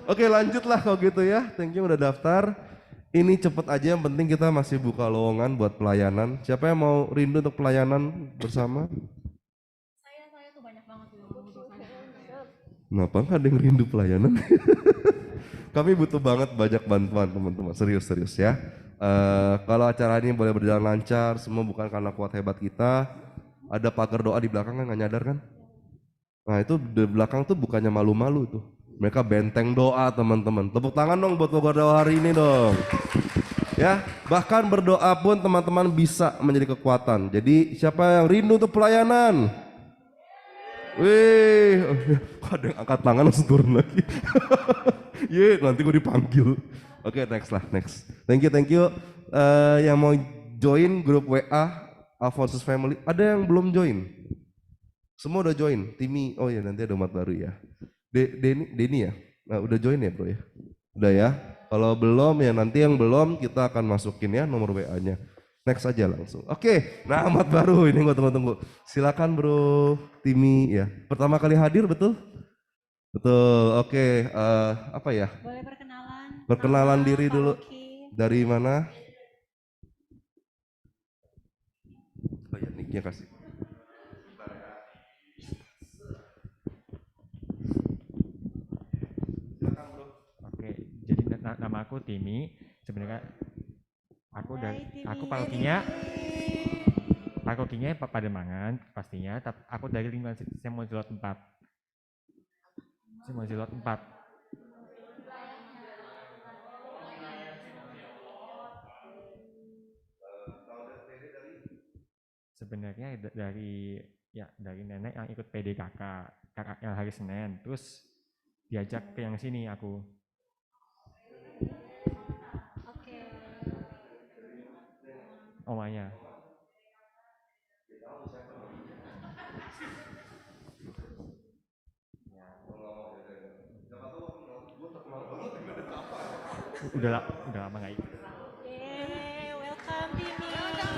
Oke lanjutlah kalau gitu ya. Thank you udah daftar. Ini cepet aja, yang penting kita masih buka lowongan buat pelayanan. Siapa yang mau rindu untuk pelayanan bersama? Saya tuh banyak banget tuh. Kenapa nggak ada yang rindu pelayanan? Kami butuh banget banyak bantuan teman-teman, serius ya. Kalau acara ini boleh berjalan lancar, semua bukan karena kuat hebat kita. Ada pagar doa di belakang kan, nggak nyadar kan? Nah itu di belakang tuh bukannya malu-malu tuh. Mereka benteng doa teman-teman. Tepuk tangan dong buat pagar doa hari ini dong. Ya, bahkan berdoa pun teman-teman bisa menjadi kekuatan. Jadi siapa yang rindu untuk pelayanan? Wih, kok ada yang angkat tangan langsung turun lagi. Ye, nanti gue dipanggil. Oke, next. Thank you. Yang mau join grup WA Alphonsus Family, ada yang belum join? Semua udah join. Timi, oh ya nanti ada umat baru ya. Denny ya, nah, udah join ya bro ya? Udah ya. Kalau belum ya nanti yang belum kita akan masukin ya nomor WA-nya. Next aja langsung. Oke, nah umat baru ini gue tunggu. Silakan bro, Timi ya. Pertama kali hadir betul? Betul. Oke, apa ya? Boleh perkenalan? Perkenalan Nama, diri dulu. paroki. Dari mana? Oh ya, nick-nya kasih. Oke, jadi nama aku Timi. Sebenarnya aku Hai, Timi. aku parokinya Pademangan pastinya. Tapi aku dari lingkungan Semozilot 4. Semozilot 4. Sebenarnya dari nenek yang ikut PDKK yang hari Senin, terus diajak ke yang sini aku. Oke. Omanya. Udah lama nggak ikut.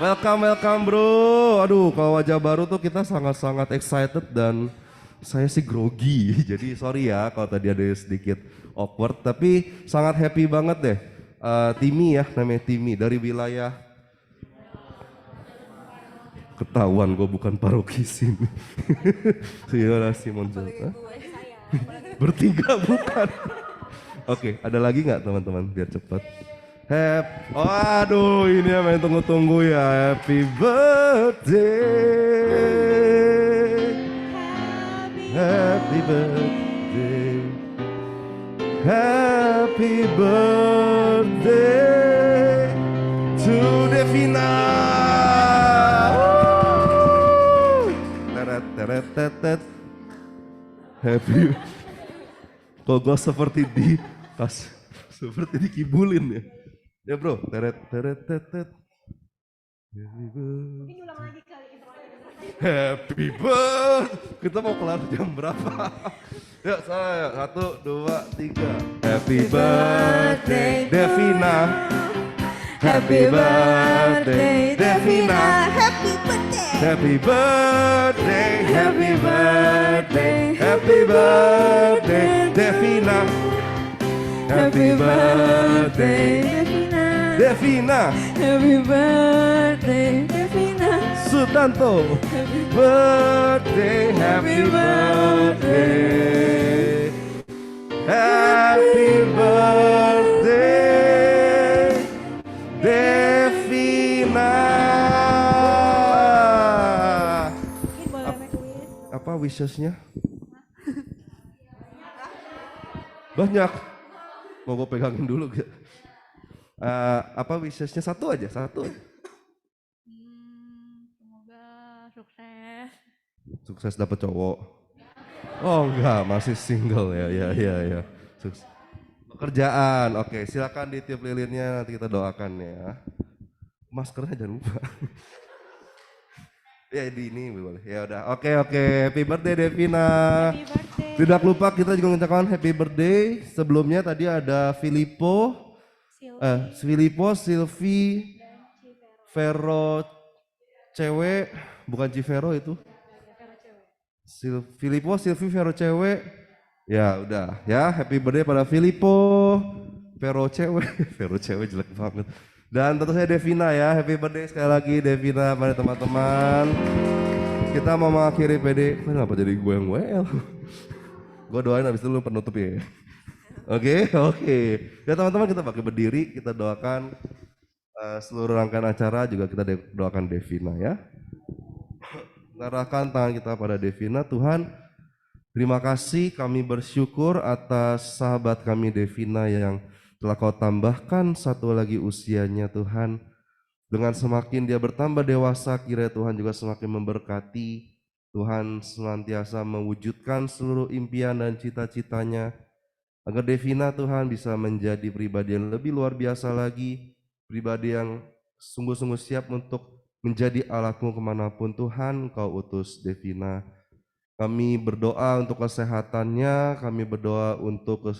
Welcome Timi. Welcome bro. Aduh, kalau wajah baru tuh kita sangat-sangat excited dan saya sih grogi. Jadi sorry ya kalau tadi ada sedikit awkward, tapi sangat happy banget deh. Timi ya, namanya Timi dari wilayah. Ketahuan gue bukan paroki sini. Iya Simon. Bertiga bukan. Oke, ada lagi nggak teman-teman biar cepat? Waduh, ini yang main tunggu-tunggu ya. Happy birthday. Happy Happy birthday. Happy birthday to Devina. Teret teret tetet. Happy. Kok gue seperti dikibulin ya. Ya bro, teret teret tetet. Happy birthday. Happy birthday. Kita mau kelar jam berapa? Yuk saya 1, 2, 3. Happy birthday Devina. Happy birthday Devina. Happy birthday. Happy birthday. Happy birthday. Happy birthday Devina. Happy birthday Devina. Happy birthday, Devina. Sutanto. Birthday, happy birthday. Happy birthday, Devina. Mungkin boleh make wish. Apa wishesnya? Banyak. Mau gue pegangin dulu gak? Apa wishesnya? Satu aja. Semoga sukses. Sukses dapet cowok. Oh enggak, masih single ya. Sukses. Pekerjaan, oke. Silakan ditiup lilinnya, nanti kita doakan ya. Maskernya jangan lupa. Ya di ini boleh. Ya udah. Oke. Happy birthday Devina. Happy birthday. Tidak lupa kita juga mengucapkan happy birthday. Sebelumnya tadi ada Filippo, Silvi, Vero cewek, bukan Civero itu. Filippo, Silvi, Vero cewek. Ya udah ya, happy birthday pada Filippo, Vero cewek, Vero cewek jelek banget. Dan tentu saja Devina ya, happy birthday sekali lagi Devina. Mari teman-teman, kita mau mengakhiri PD. Kenapa jadi gue yang WL? Gue doain habis itu lu penutup ya. Oke. Ya teman-teman, kita pakai berdiri, kita doakan seluruh rangkaian acara, juga kita doakan Devina ya. Arahkan tangan kita pada Devina. Tuhan, terima kasih, kami bersyukur atas sahabat kami Devina yang telah Kau tambahkan satu lagi usianya Tuhan. Dengan semakin dia bertambah dewasa, kiranya Tuhan juga semakin memberkati. Tuhan senantiasa mewujudkan seluruh impian dan cita-citanya, agar Devina Tuhan bisa menjadi pribadi yang lebih luar biasa lagi, pribadi yang sungguh-sungguh siap untuk menjadi alatmu kemanapun Tuhan Kau utus Devina. Kami berdoa untuk kesehatannya, kami berdoa untuk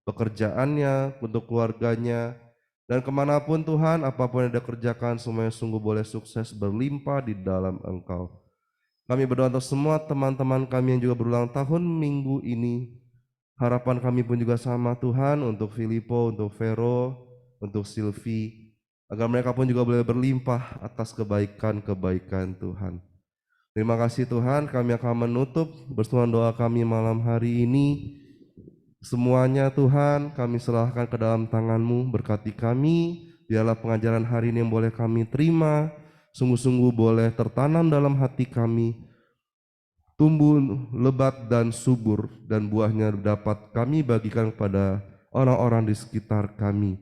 pekerjaannya, untuk keluarganya, dan kemanapun Tuhan, apapun yang dia kerjakan, semuanya sungguh boleh sukses berlimpah di dalam Engkau. Kami berdoa untuk semua teman-teman kami yang juga berulang tahun minggu ini. Harapan kami pun juga sama Tuhan, untuk Filippo, untuk Vero, untuk Silvi, agar mereka pun juga boleh berlimpah atas kebaikan-kebaikan Tuhan. Terima kasih Tuhan, kami akan menutup berseruan doa kami malam hari ini. Semuanya Tuhan kami serahkan ke dalam tangan-Mu, berkati kami, biarlah pengajaran hari ini yang boleh kami terima, sungguh-sungguh boleh tertanam dalam hati kami, tumbuh lebat dan subur, dan buahnya dapat kami bagikan kepada orang-orang di sekitar kami.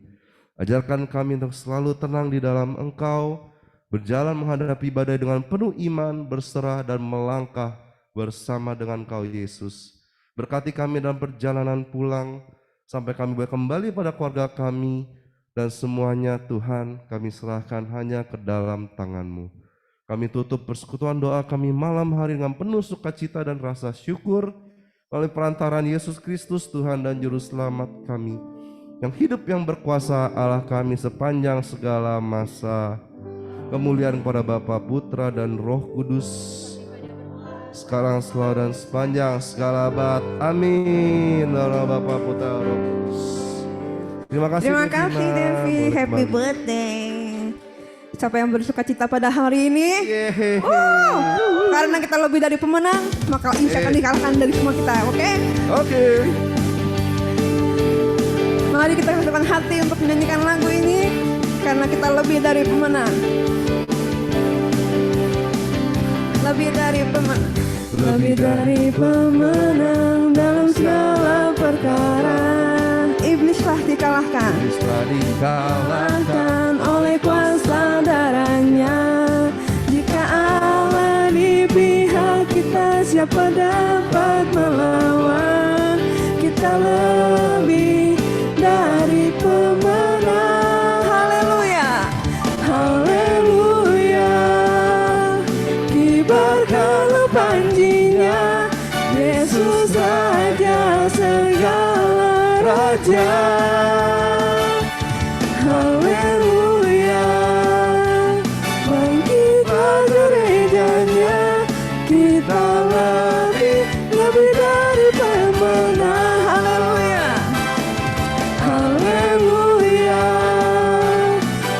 Ajarkan kami untuk selalu tenang di dalam Engkau, berjalan menghadapi badai dengan penuh iman, berserah dan melangkah bersama dengan Kau Yesus. Berkati kami dalam perjalanan pulang, sampai kami boleh kembali pada keluarga kami, dan semuanya Tuhan kami serahkan hanya ke dalam tangan-Mu. Kami tutup persekutuan doa kami malam hari dengan penuh sukacita dan rasa syukur, melalui perantaraan Yesus Kristus Tuhan dan Juru Selamat kami, yang hidup yang berkuasa Allah kami sepanjang segala masa. Kemuliaan kepada Bapa, Putra, dan Roh Kudus, sekarang, selalu, dan sepanjang segala abad. Amin. Dalam Bapa, Putra, Roh Kudus. Terima kasih Devi. Happy birthday. Siapa yang bersuka cita pada hari ini? Karena kita lebih dari pemenang, maka insya akan dikalahkan dari semua kita, oke? Oke. Mari kita satukan hati untuk menyanyikan lagu ini, karena kita lebih dari pemenang. Lebih dari pemenang. lebih dari pemenang dalam segala perkara. Iblis telah dikalahkan Telah dikalahkan Kalahkan oleh kuasa darahnya. Jika Allah di pihak kita, siapa dapat melawan? Kita lebih dari pemenang. Haleluya, haleluya. Kibarkanlah panjinya, Yesus Raja segala raja. Haleluya, bangkitlah gerejanya, kita lebih dari pemenang. Haleluya, haleluya,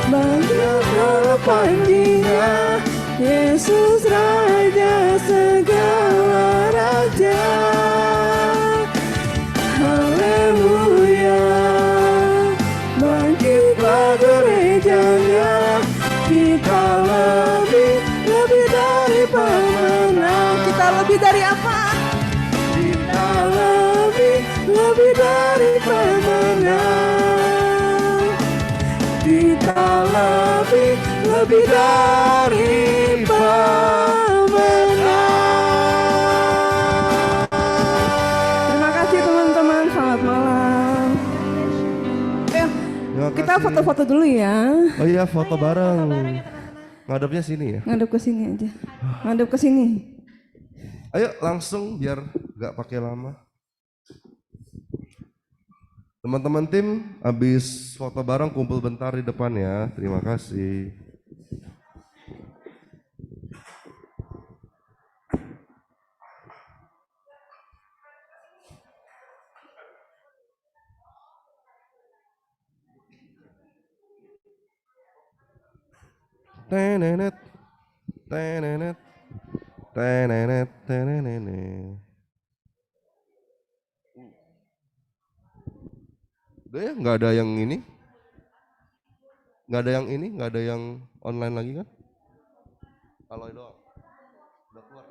bangkitlah panjinya, Yesus Raja segala raja. Haleluya, bangkitlah gerejanya, kita lebih dari pemenang. Kita lebih dari apa? Kita lebih dari pemenang. Kita lebih dari pemenang. Terima kasih teman-teman, selamat malam. Terima Kita kasih. foto-foto dulu ya. Oh iya, foto bareng. Ngadepnya sini ya. Ngadep ke sini aja. Ngadep ke sini. Ayo langsung biar nggak pakai lama. Teman-teman tim, habis foto bareng kumpul bentar di depan ya. Terima kasih. Tenenet, tenenet, tenenet, tenenet. Udah ya, nggak ada yang ini, nggak ada yang ini, nggak ada yang online lagi kan? Kalau doang, udah keluar.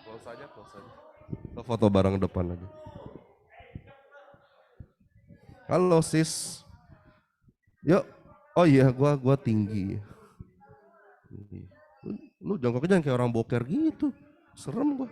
Close saja, close saja. Kita foto bareng depan aja. Halo sis, yuk. Oh iya, gua tinggi. Lu jongkoknya jangan kayak orang boker gitu, serem gua.